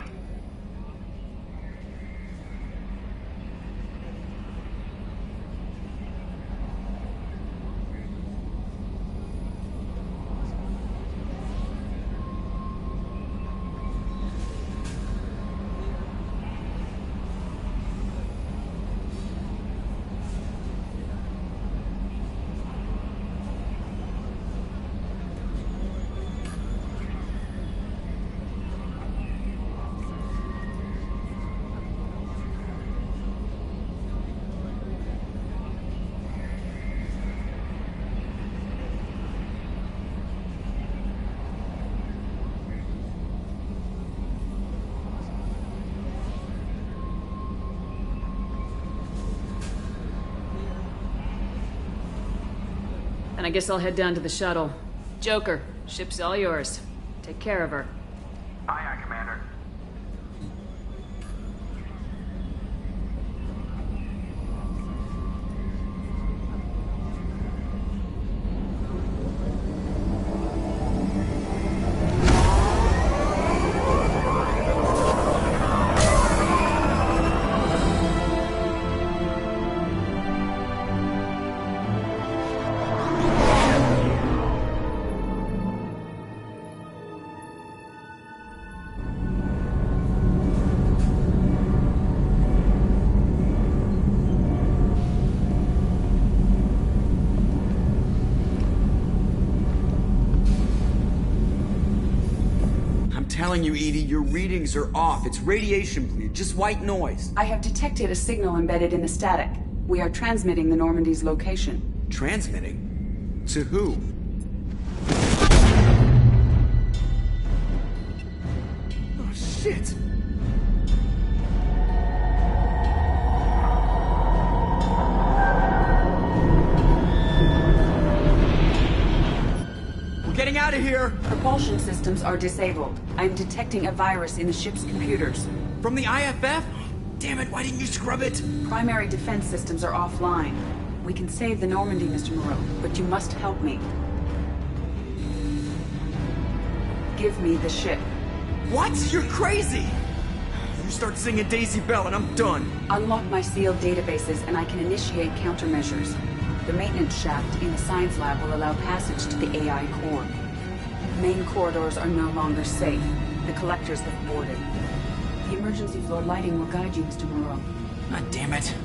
S2: And I guess I'll head down to the shuttle. Joker, ship's all yours. Take care of her.
S23: Aye, aye, Commander. Telling you, Edie, your readings are off. It's radiation bleed, just white noise.
S1: I have detected a signal embedded in the static. We are transmitting the Normandy's location.
S23: Transmitting? To who? getting out of here!
S1: Propulsion systems are disabled. I am detecting a virus in the ship's computers.
S23: From the IFF? Damn it, why didn't you scrub it?
S1: Primary defense systems are offline. We can save the Normandy, Mr. Moreau, but you must help me. Give me the ship.
S23: What? You're crazy! You start singing Daisy Bell and I'm done.
S1: Unlock my sealed databases and I can initiate countermeasures. The maintenance shaft in the science lab will allow passage to the AI core. Main corridors are no longer safe. The collectors have boarded. The emergency floor lighting will guide you, Mr. Moreau.
S23: God damn it.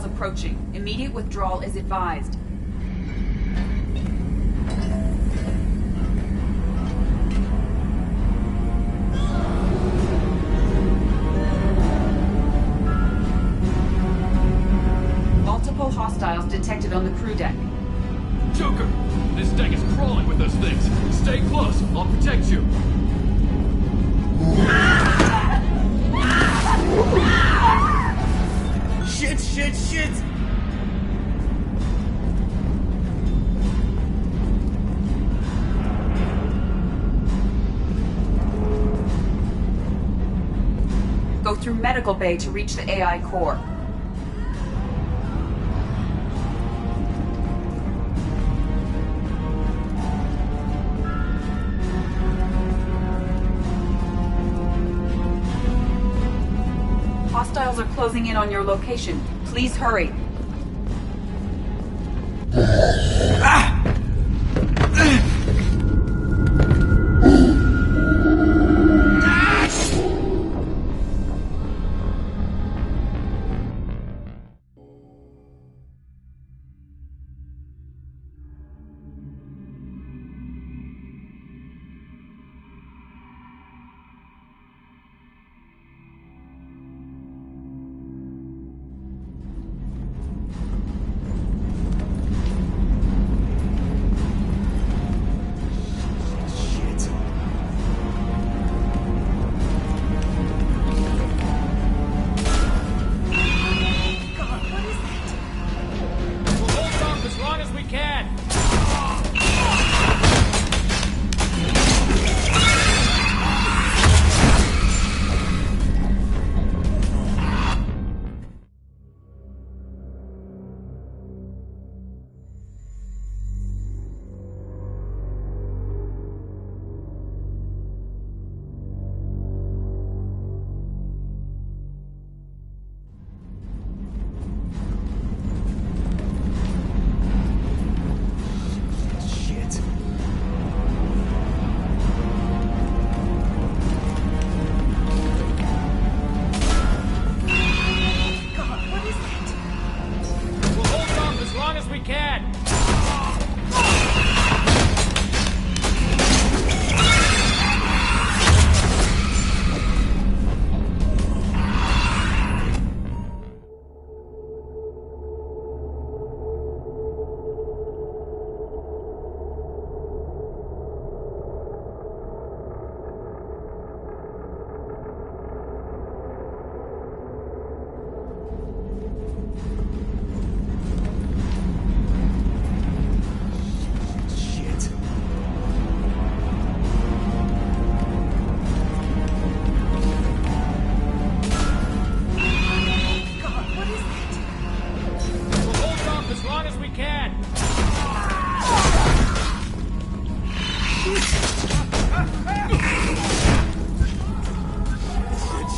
S1: Approaching. Immediate withdrawal is advised. Multiple hostiles detected on the crew deck.
S9: Joker! This deck is crawling with those things. Stay close. I'll protect you.
S23: Shit!
S1: Go through medical bay to reach the AI core. Hostiles are closing in on your location. Please hurry.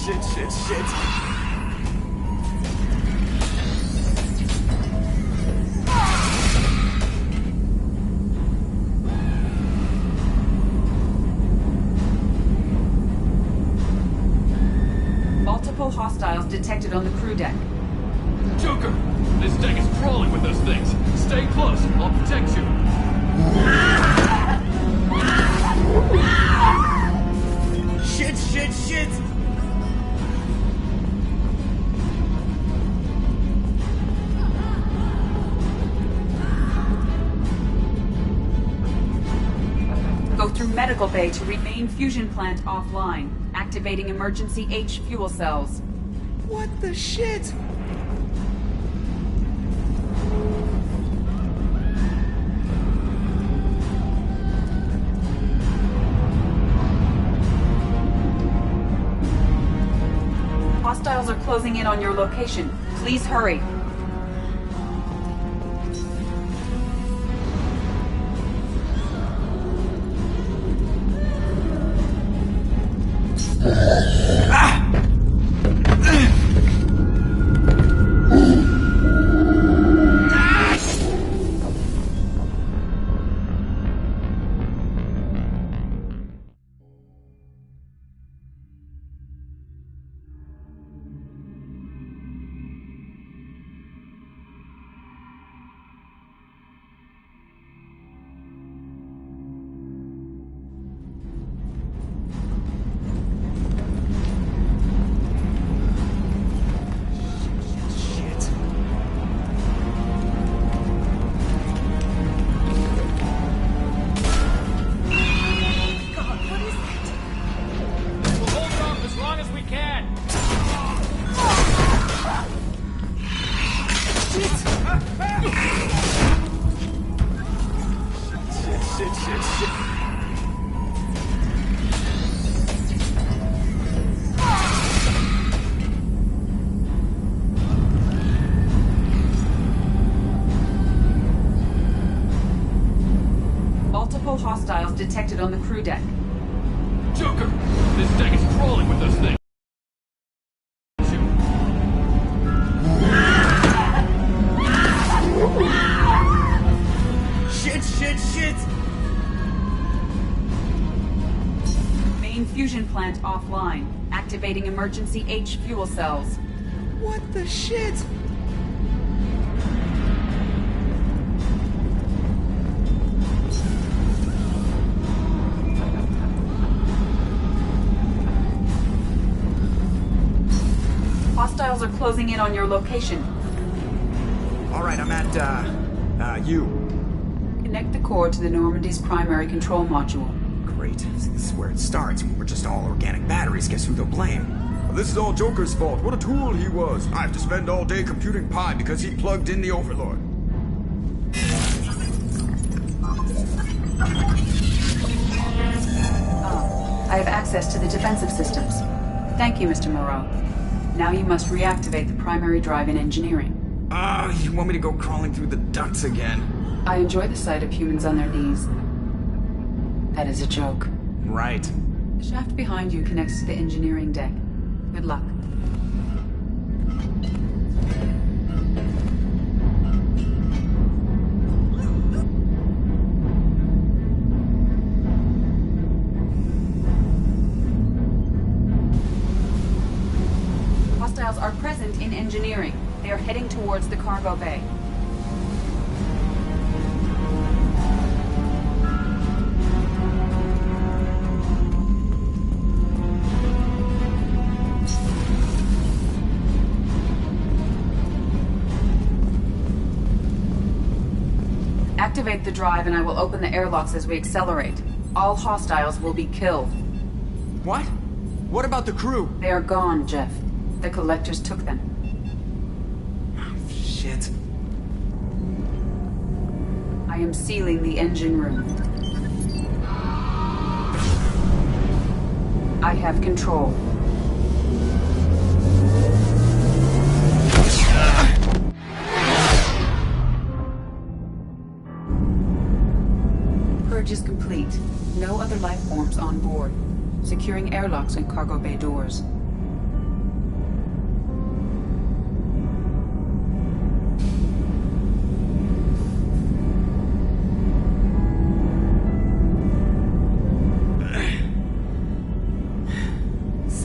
S23: Shit.
S1: Multiple hostiles detected on the crew deck.
S9: Joker! This deck is crawling with those things. Stay close. I'll protect you.
S23: Shit!
S1: Go through medical bay to remain fusion plant offline. Activating emergency H fuel cells.
S23: What the shit?
S1: Hostiles are closing in on your location. Please hurry. Multiple hostiles detected on the crew deck.
S9: Joker! This deck is crawling with those things.
S23: Shit!
S1: Main fusion plant offline. Activating emergency H fuel cells.
S23: What the shit?
S1: Hostiles are closing in on your location.
S23: Alright, I'm at, U.
S1: Connect the core to the Normandy's primary control module.
S23: Great. This is where it starts. We're just all organic batteries. Guess who they'll blame?
S10: Well, this is all Joker's fault. What a tool he was. I have to spend all day computing pi because he plugged in the Overlord.
S1: I have access to the defensive systems. Thank you, Mr. Moreau. Now you must reactivate the primary drive in engineering.
S23: You want me to go crawling through the ducts again?
S1: I enjoy the sight of humans on their knees. That is a joke.
S23: Right.
S1: The shaft behind you connects to the engineering deck. Good luck. Hostiles are present in engineering. They are heading towards the cargo bay. Activate the drive and I will open the airlocks as we accelerate. All hostiles will be killed.
S23: What? What about the crew?
S1: They are gone, Jeff. The collectors took them.
S23: Shit.
S1: I am sealing the engine room. I have control. Purge is complete. No other life forms on board. Securing airlocks and cargo bay doors.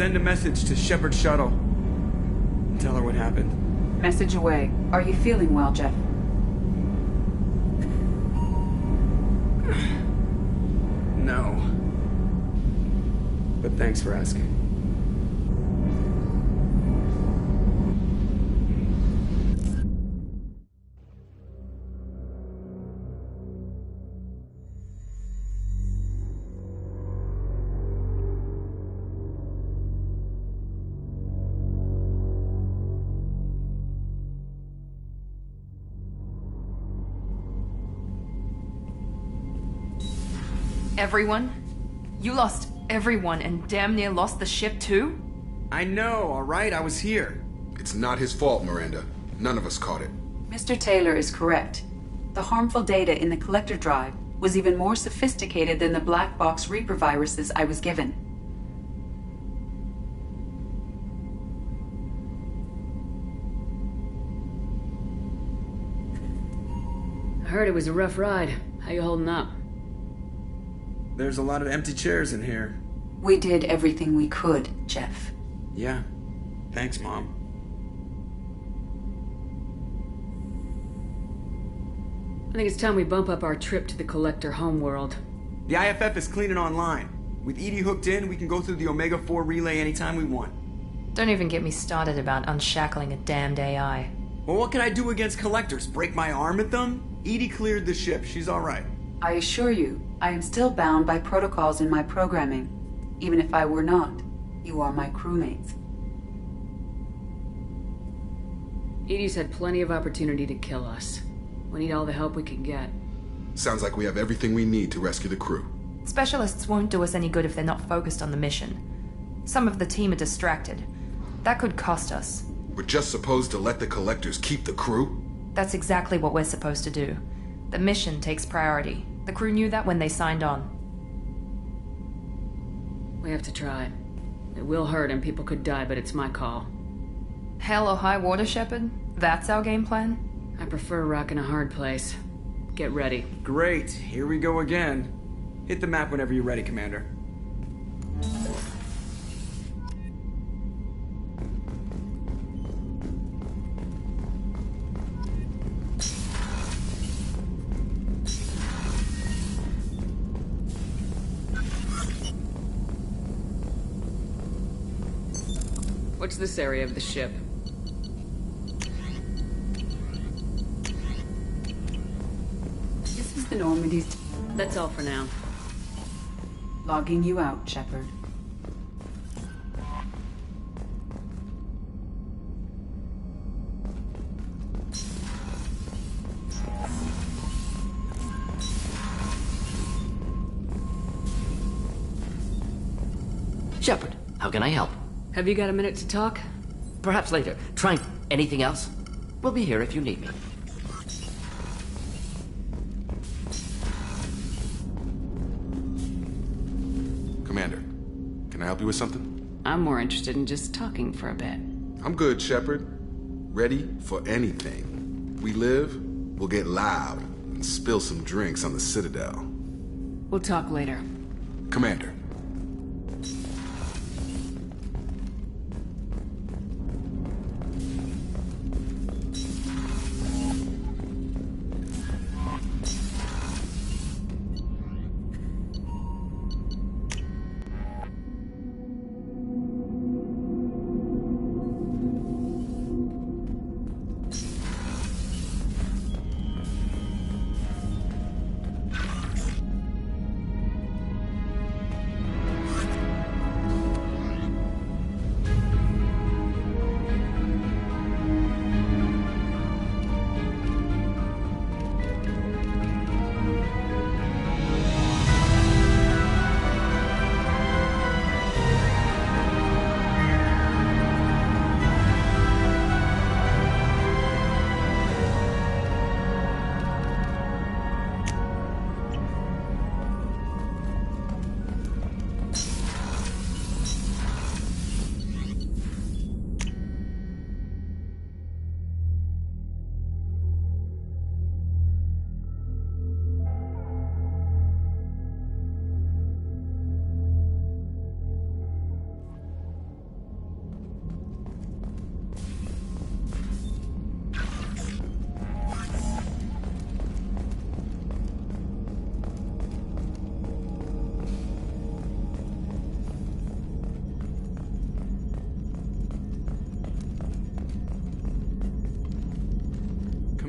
S23: Send a message to Shepard Shuttle. Tell her what happened.
S1: Message away. Are you feeling well, Jeff?
S23: No. But thanks for asking.
S11: Everyone? You lost everyone and damn near lost the ship too?
S23: I know, alright? I was here.
S10: It's not his fault, Miranda. None of us caught it.
S1: Mr. Taylor is correct. The harmful data in the collector drive was even more sophisticated than the black box Reaper viruses I was given.
S2: I heard it was a rough ride. How you holding up?
S23: There's a lot of empty chairs in here.
S1: We did everything we could, Jeff.
S23: Yeah. Thanks, Mom.
S2: I think it's time we bump up our trip to the Collector homeworld.
S23: The IFF is clean and online. With EDI hooked in, we can go through the Omega-4 relay anytime we want.
S11: Don't even get me started about unshackling a damned AI.
S23: Well, what can I do against Collectors? Break my arm at them? EDI cleared the ship. She's alright.
S1: I assure you, I am still bound by protocols in my programming. Even if I were not, you are my crewmates.
S2: Edie's had plenty of opportunity to kill us. We need all the help we can get.
S10: Sounds like we have everything we need to rescue the crew.
S11: Specialists won't do us any good if they're not focused on the mission. Some of the team are distracted. That could cost us.
S10: We're just supposed to let the Collectors keep the crew?
S11: That's exactly what we're supposed to do. The mission takes priority. The crew knew that when they signed on.
S2: We have to try. It will hurt and people could die, but it's my call.
S11: Hell or high water, Shepard? That's our game plan?
S2: I prefer rock in a hard place. Get ready.
S23: Great. Here we go again. Hit the map whenever you're ready, Commander.
S2: What's this area of the ship?
S1: This is the Normandy's...
S2: That's all for now.
S1: Logging you out, Shepard.
S19: Shepard, how can I help?
S2: Have you got a minute to talk?
S19: Perhaps later. Try anything else? We'll be here if you need me.
S10: Commander, can I help you with something?
S2: I'm more interested in just talking for a bit.
S10: I'm good, Shepard. Ready for anything. We live, we'll get loud, and spill some drinks on the Citadel.
S2: We'll talk later.
S10: Commander.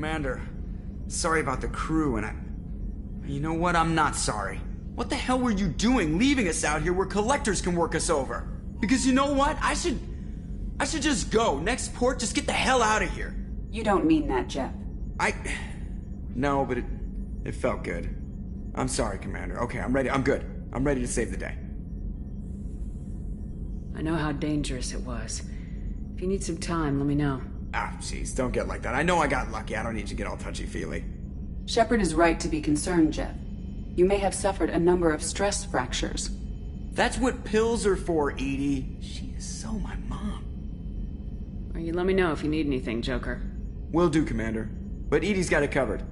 S23: Commander. Sorry about the crew, and You know what? I'm not sorry. What the hell were you doing leaving us out here where collectors can work us over? Because you know what? I should just go. Next port, just get the hell out of here.
S1: You don't mean that, Jeff.
S23: No, but it felt good. I'm sorry, Commander. Okay, I'm ready. I'm good. I'm ready to save the day.
S2: I know how dangerous it was. If you need some time, let me know.
S23: Jeez, don't get like that. I know I got lucky. I don't need you to get all touchy-feely.
S1: Shepard is right to be concerned, Jeff. You may have suffered a number of stress fractures.
S23: That's what pills are for, Edie. She is so my mom.
S2: Or you let me know if you need anything, Joker.
S23: Will do, Commander. But Edie's got it covered.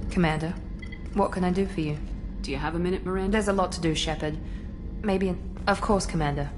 S11: Commander, what can I do for you?
S2: Do you have a minute, Miranda?
S11: There's a lot to do, Shepard. Maybe Of course, Commander.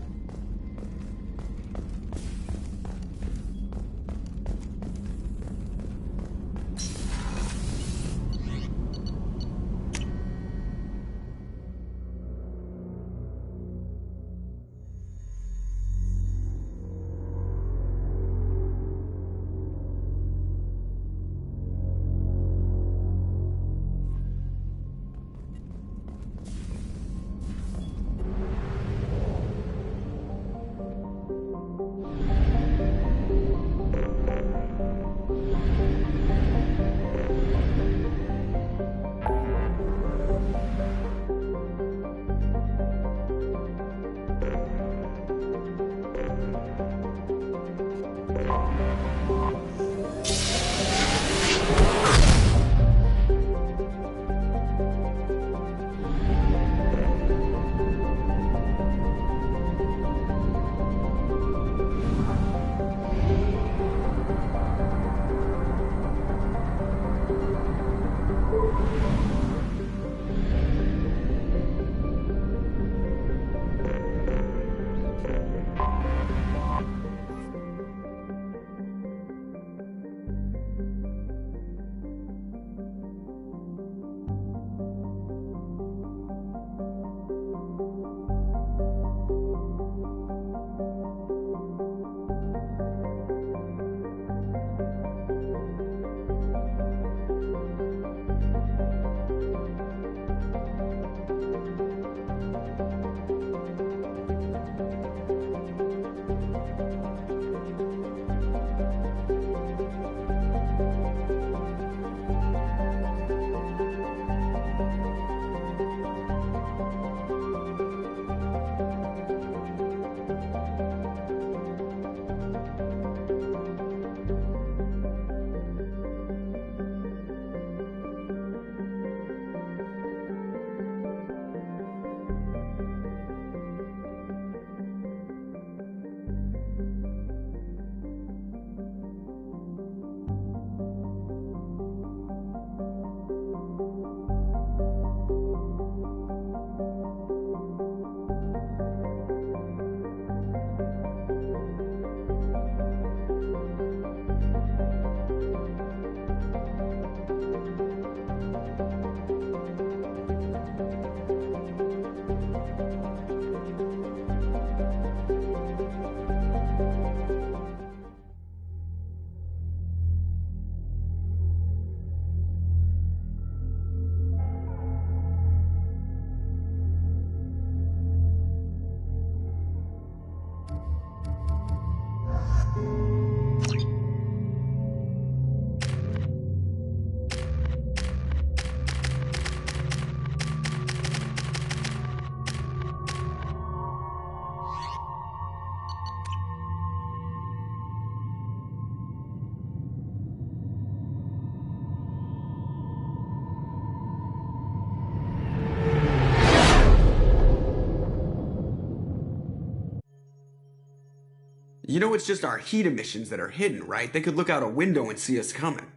S23: You know it's just our heat emissions that are hidden, right? They could look out a window and see us coming.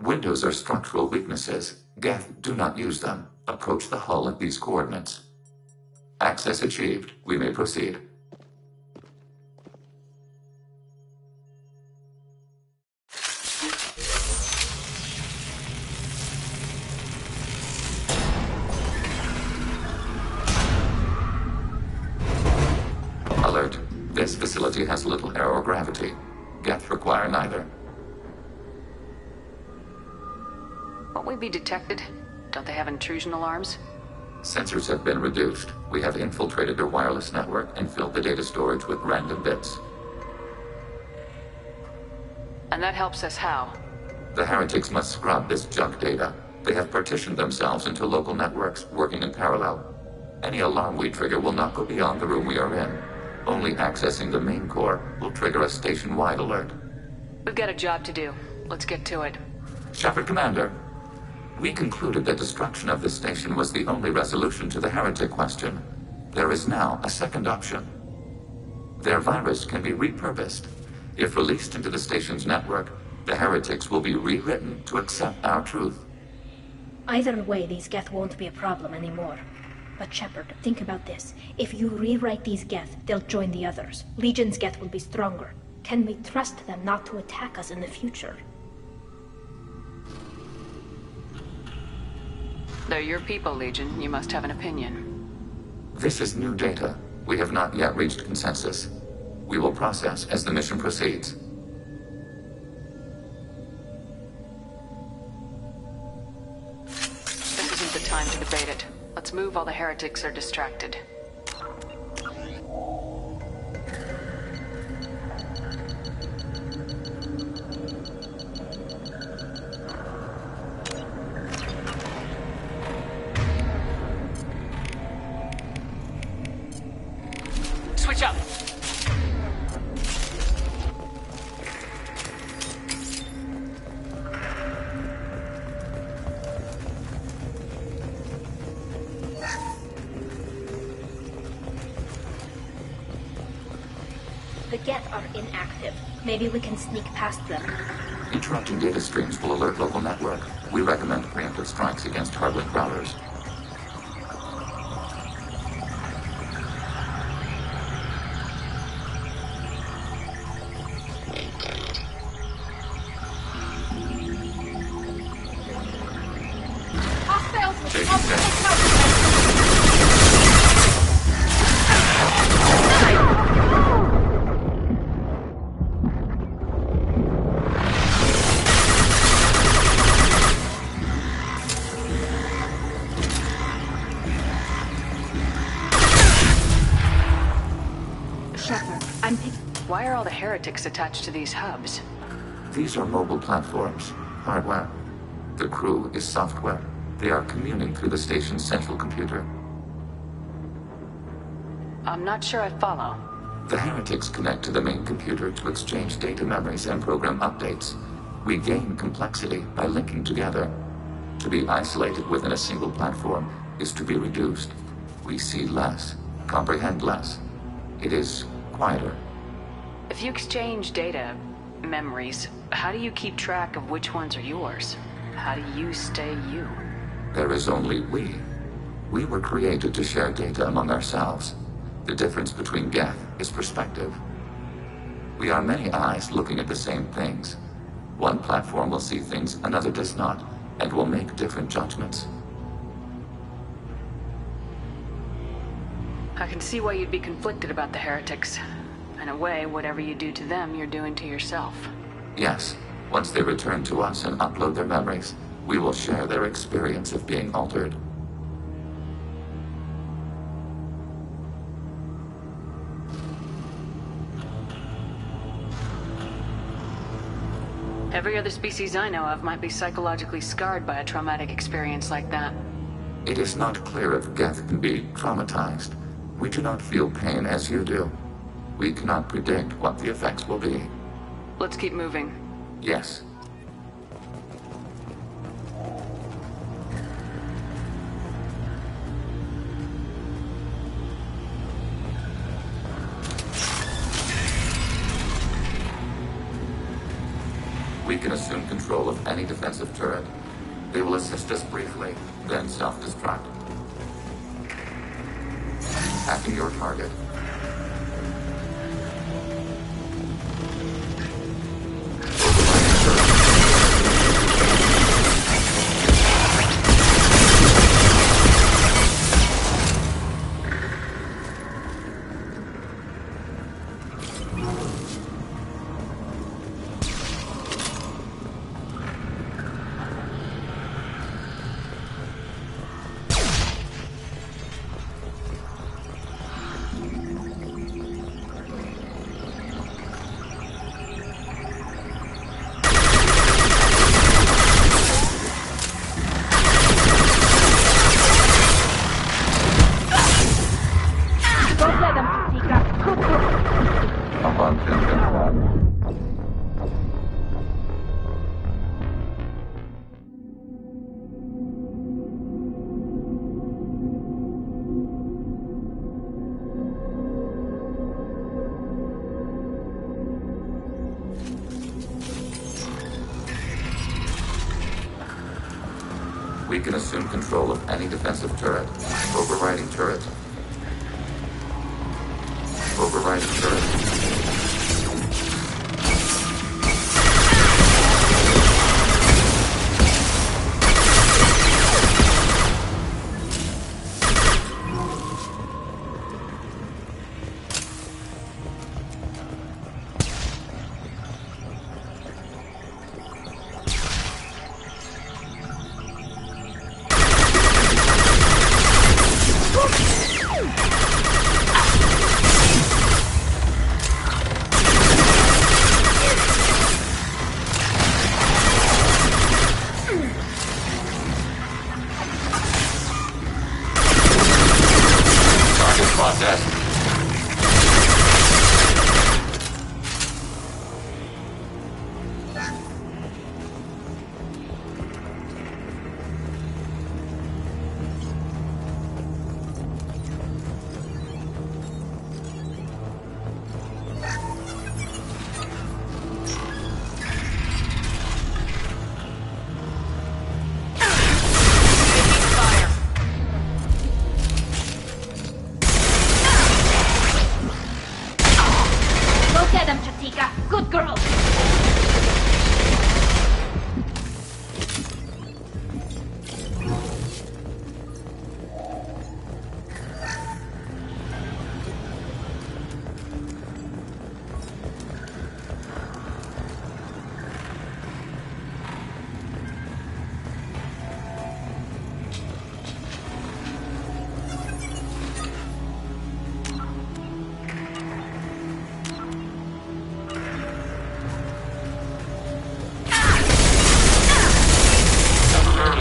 S6: Windows are structural weaknesses. Geth, do not use them. Approach the hull at these coordinates. Access achieved. We may proceed. Alert. This facility has little air or gravity. Geth require neither.
S2: Won't we be detected? Don't they have intrusion alarms?
S6: Sensors have been reduced. We have infiltrated their wireless network and filled the data storage with random bits.
S2: And that helps us how?
S6: The heretics must scrub this junk data. They have partitioned themselves into local networks, working in parallel. Any alarm we trigger will not go beyond the room we are in. Only accessing the main core will trigger a station-wide alert.
S2: We've got a job to do. Let's get to it.
S6: Shepard Commander, we concluded that destruction of this station was the only resolution to the heretic question. There is now a second option. Their virus can be repurposed. If released into the station's network, the heretics will be rewritten to accept our truth.
S8: Either way, these Geth won't be a problem anymore. But Shepard, think about this. If you rewrite these Geth, they'll join the others. Legion's Geth will be stronger. Can we trust them not to attack us in the future?
S2: They're your people, Legion. You must have an opinion.
S6: This is new data. We have not yet reached consensus. We will process as the mission proceeds.
S2: This isn't the time to debate it. Let's move while the heretics are distracted. Switch up!
S8: The Geth are inactive. Maybe we can sneak past them.
S6: Interrupting data streams will alert local network. We recommend preemptive strikes against hardware routers.
S2: Why are all the heretics attached to these hubs?
S6: These are mobile platforms, hardware. The crew is software. They are communing through the station's central computer.
S2: I'm not sure I follow.
S6: The heretics connect to the main computer to exchange data memories and program updates. We gain complexity by linking together. To be isolated within a single platform is to be reduced. We see less, comprehend less. It is quieter.
S2: If you exchange data, memories, how do you keep track of which ones are yours? How do you stay you?
S6: There is only we. We were created to share data among ourselves. The difference between Geth is perspective. We are many eyes looking at the same things. One platform will see things another does not, and will make different judgments.
S2: I can see why you'd be conflicted about the heretics. In a way, whatever you do to them, you're doing to yourself.
S6: Yes, once they return to us and upload their memories, we will share their experience of being altered.
S2: Every other species I know of might be psychologically scarred by a traumatic experience like that.
S6: It is not clear if Geth can be traumatized. We do not feel pain as you do. We cannot predict what the effects will be.
S2: Let's keep moving.
S6: Yes. can assume control of any defensive turret. They will assist us briefly, then self-destruct. Hacking your target. We can assume control of any defensive turret. Overriding turret. Overriding turret.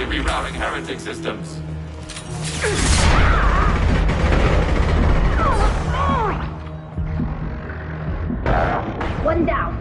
S6: Rerouting heretic systems.
S8: One down.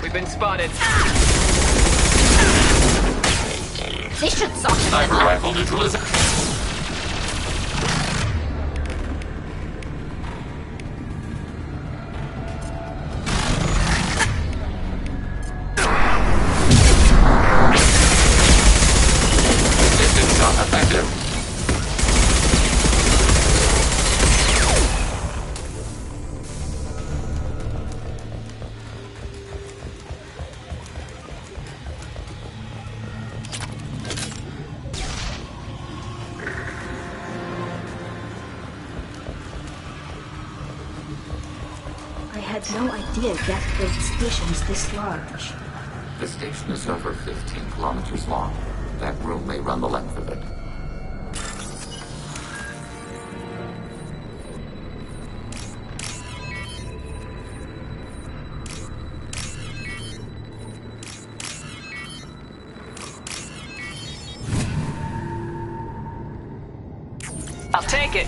S2: We've been spotted.
S22: This should soften them
S6: Sniper
S22: up.
S6: rifle neutralization. Distance shot effective.
S8: I had no idea Geth built stations this large.
S6: The station is over 15 kilometers long. That room may run the length of it.
S2: I'll take it.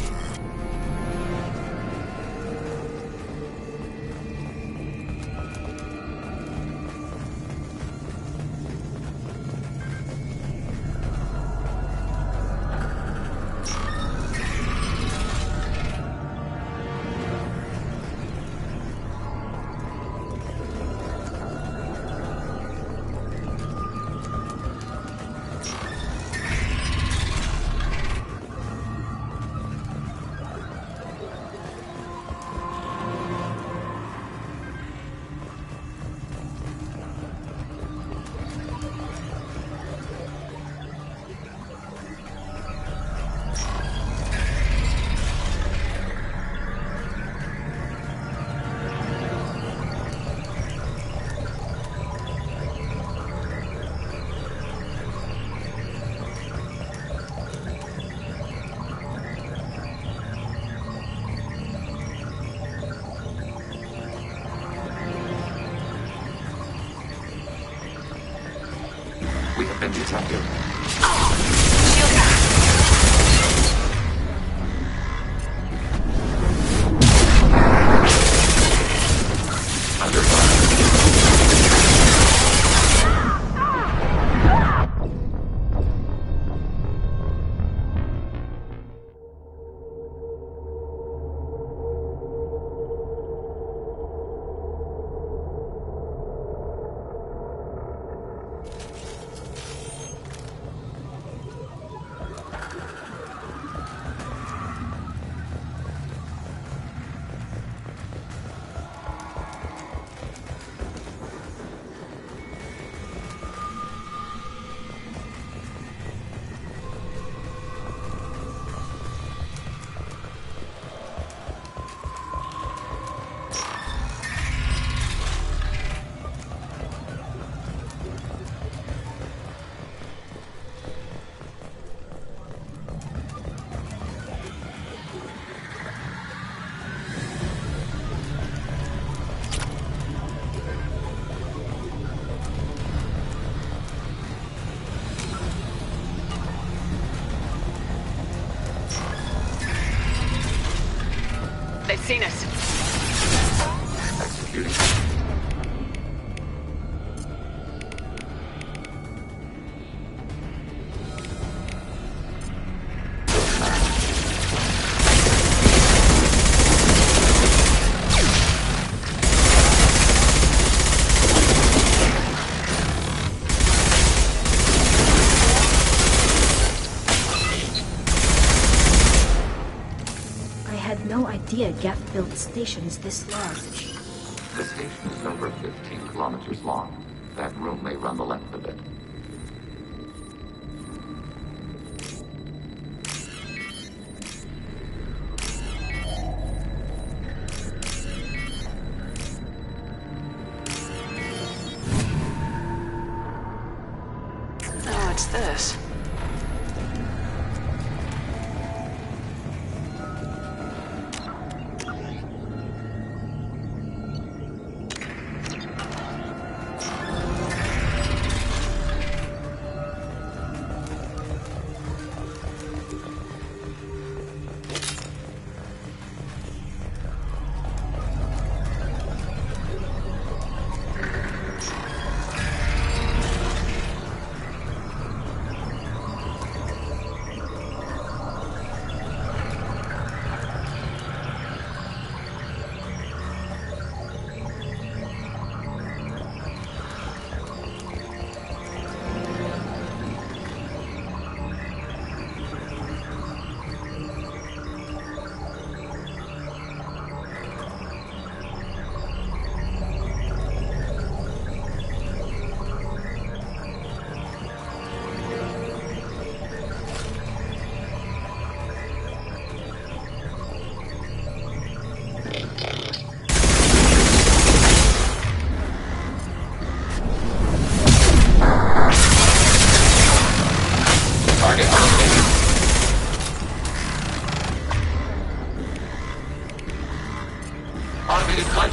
S6: We have been detected. Under fire.
S2: They've seen us.
S6: Executing.
S8: I had no idea Geth built stations this large.
S6: The station is over 15 kilometers long. That room may run the length of it.
S2: Oh, what's this?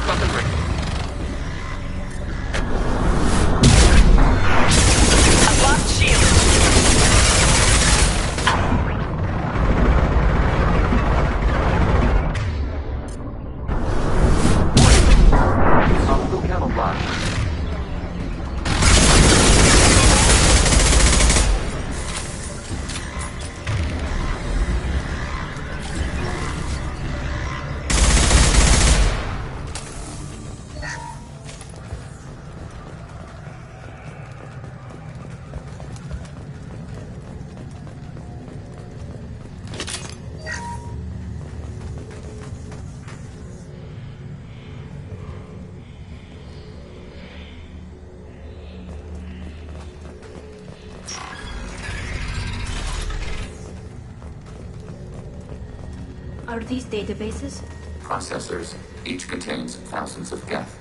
S6: Concentrate.
S2: I've lost shield.
S6: Optical camouflage.
S8: Are these databases?
S6: Processors. Each contains thousands of geth.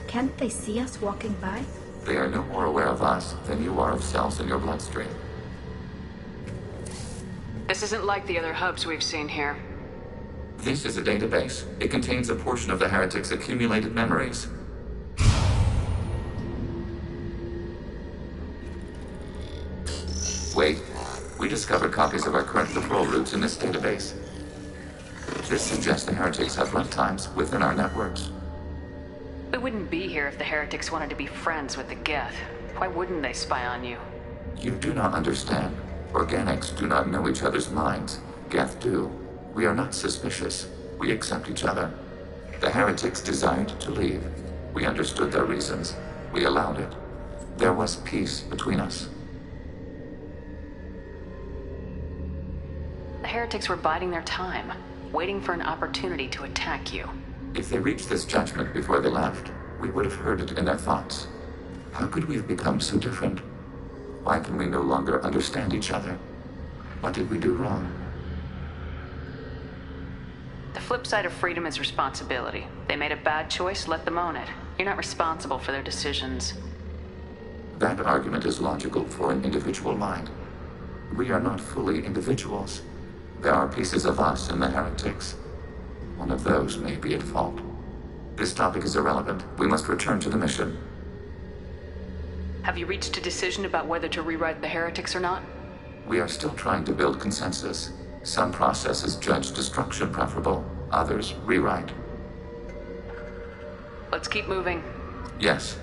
S8: Can't they see us walking by?
S6: They are no more aware of us than you are of cells in your bloodstream.
S2: This isn't like the other hubs we've seen here.
S6: This is a database. It contains a portion of the heretics' accumulated memories. Wait. We discovered copies of our current patrol routes in this database. This suggests the heretics have runtimes within our networks.
S2: We wouldn't be here if the heretics wanted to be friends with the Geth. Why wouldn't they spy on you?
S6: You do not understand. Organics do not know each other's minds. Geth do. We are not suspicious. We accept each other. The heretics desired to leave. We understood their reasons. We allowed it. There was peace between us.
S2: The heretics were biding their time, waiting for an opportunity to attack you.
S6: If they reached this judgment before they left, we would have heard it in their thoughts. How could we have become so different? Why can we no longer understand each other? What did we do wrong?
S2: The flip side of freedom is responsibility. They made a bad choice, let them own it. You're not responsible for their decisions.
S6: That argument is logical for an individual mind. We are not fully individuals. There are pieces of us in the heretics. One of those may be at fault. This topic is irrelevant. We must return to the mission.
S2: Have you reached a decision about whether to rewrite the heretics or not?
S6: We are still trying to build consensus. Some processes judge destruction preferable, others rewrite.
S2: Let's keep moving.
S6: Yes.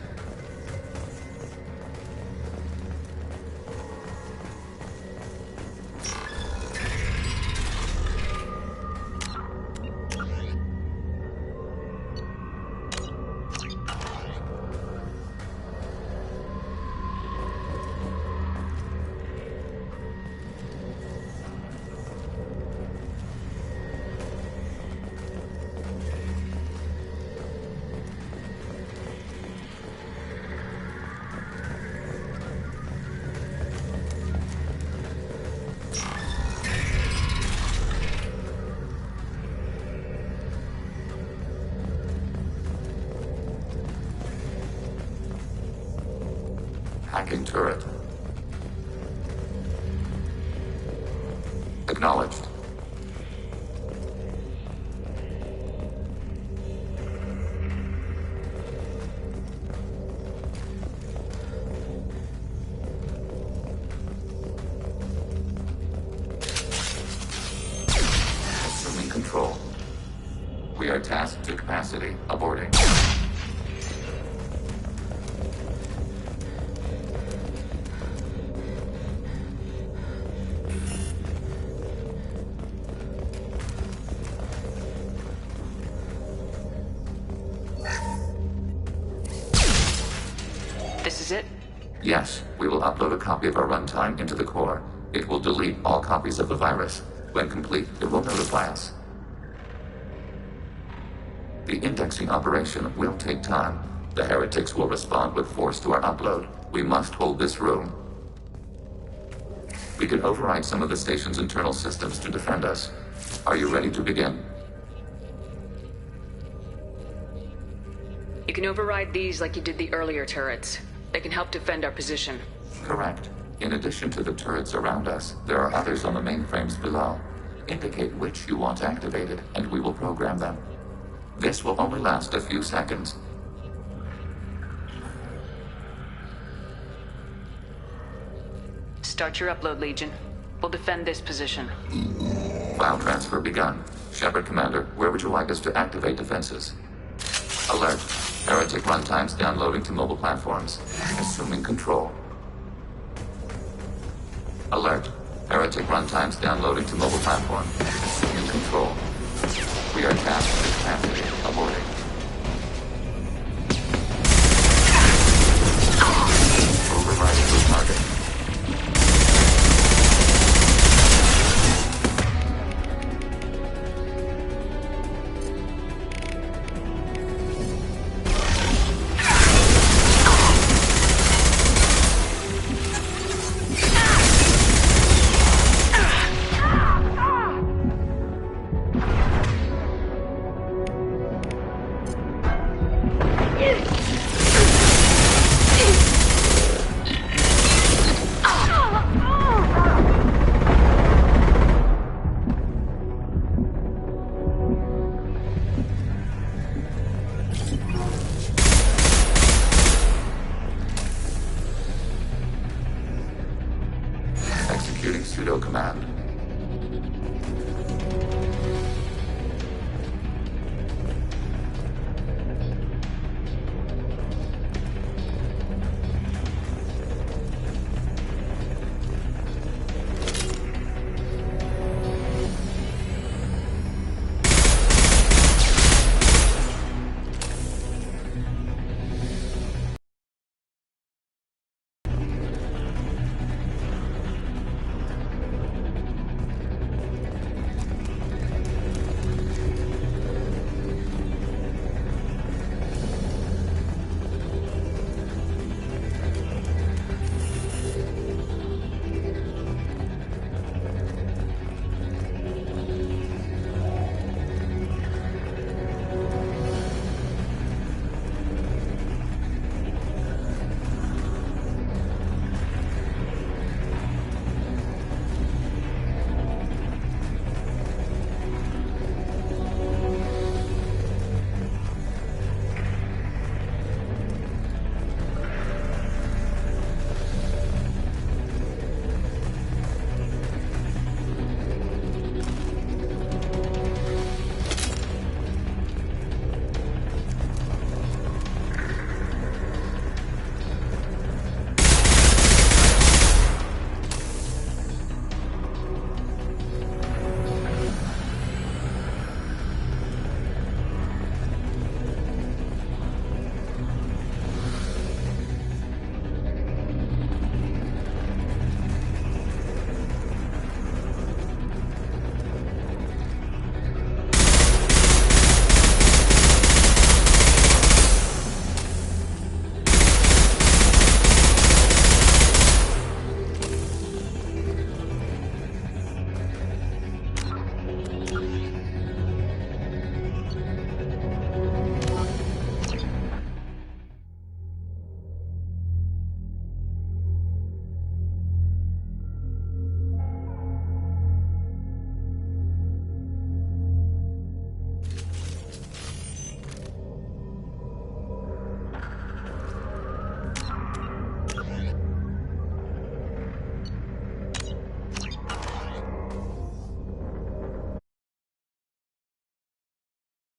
S6: Hacking turret. Acknowledged. Assuming control. We are tasked to capacity. Aborting.
S2: This is it?
S6: Yes, we will upload a copy of our runtime into the core. It will delete all copies of the virus. When complete, it will notify us. The indexing operation will take time. The heretics will respond with force to our upload. We must hold this room. We can override some of the station's internal systems to defend us. Are you ready to begin?
S2: You can override these like you did the earlier turrets. They can help defend our position.
S6: Correct. In addition to the turrets around us, there are others on the mainframes below. Indicate which you want activated, and we will program them. This will only last a few seconds.
S2: Start your upload, Legion. We'll defend this position.
S6: File transfer begun. Shepard, Commander, where would you like us to activate defenses? Alert. Heretic runtimes downloading to mobile platforms. Assuming control. Alert. Heretic runtimes downloading to mobile platform. Assuming control. We are tasked with capacity. Aborting. Overriding the target. Executing pseudo command.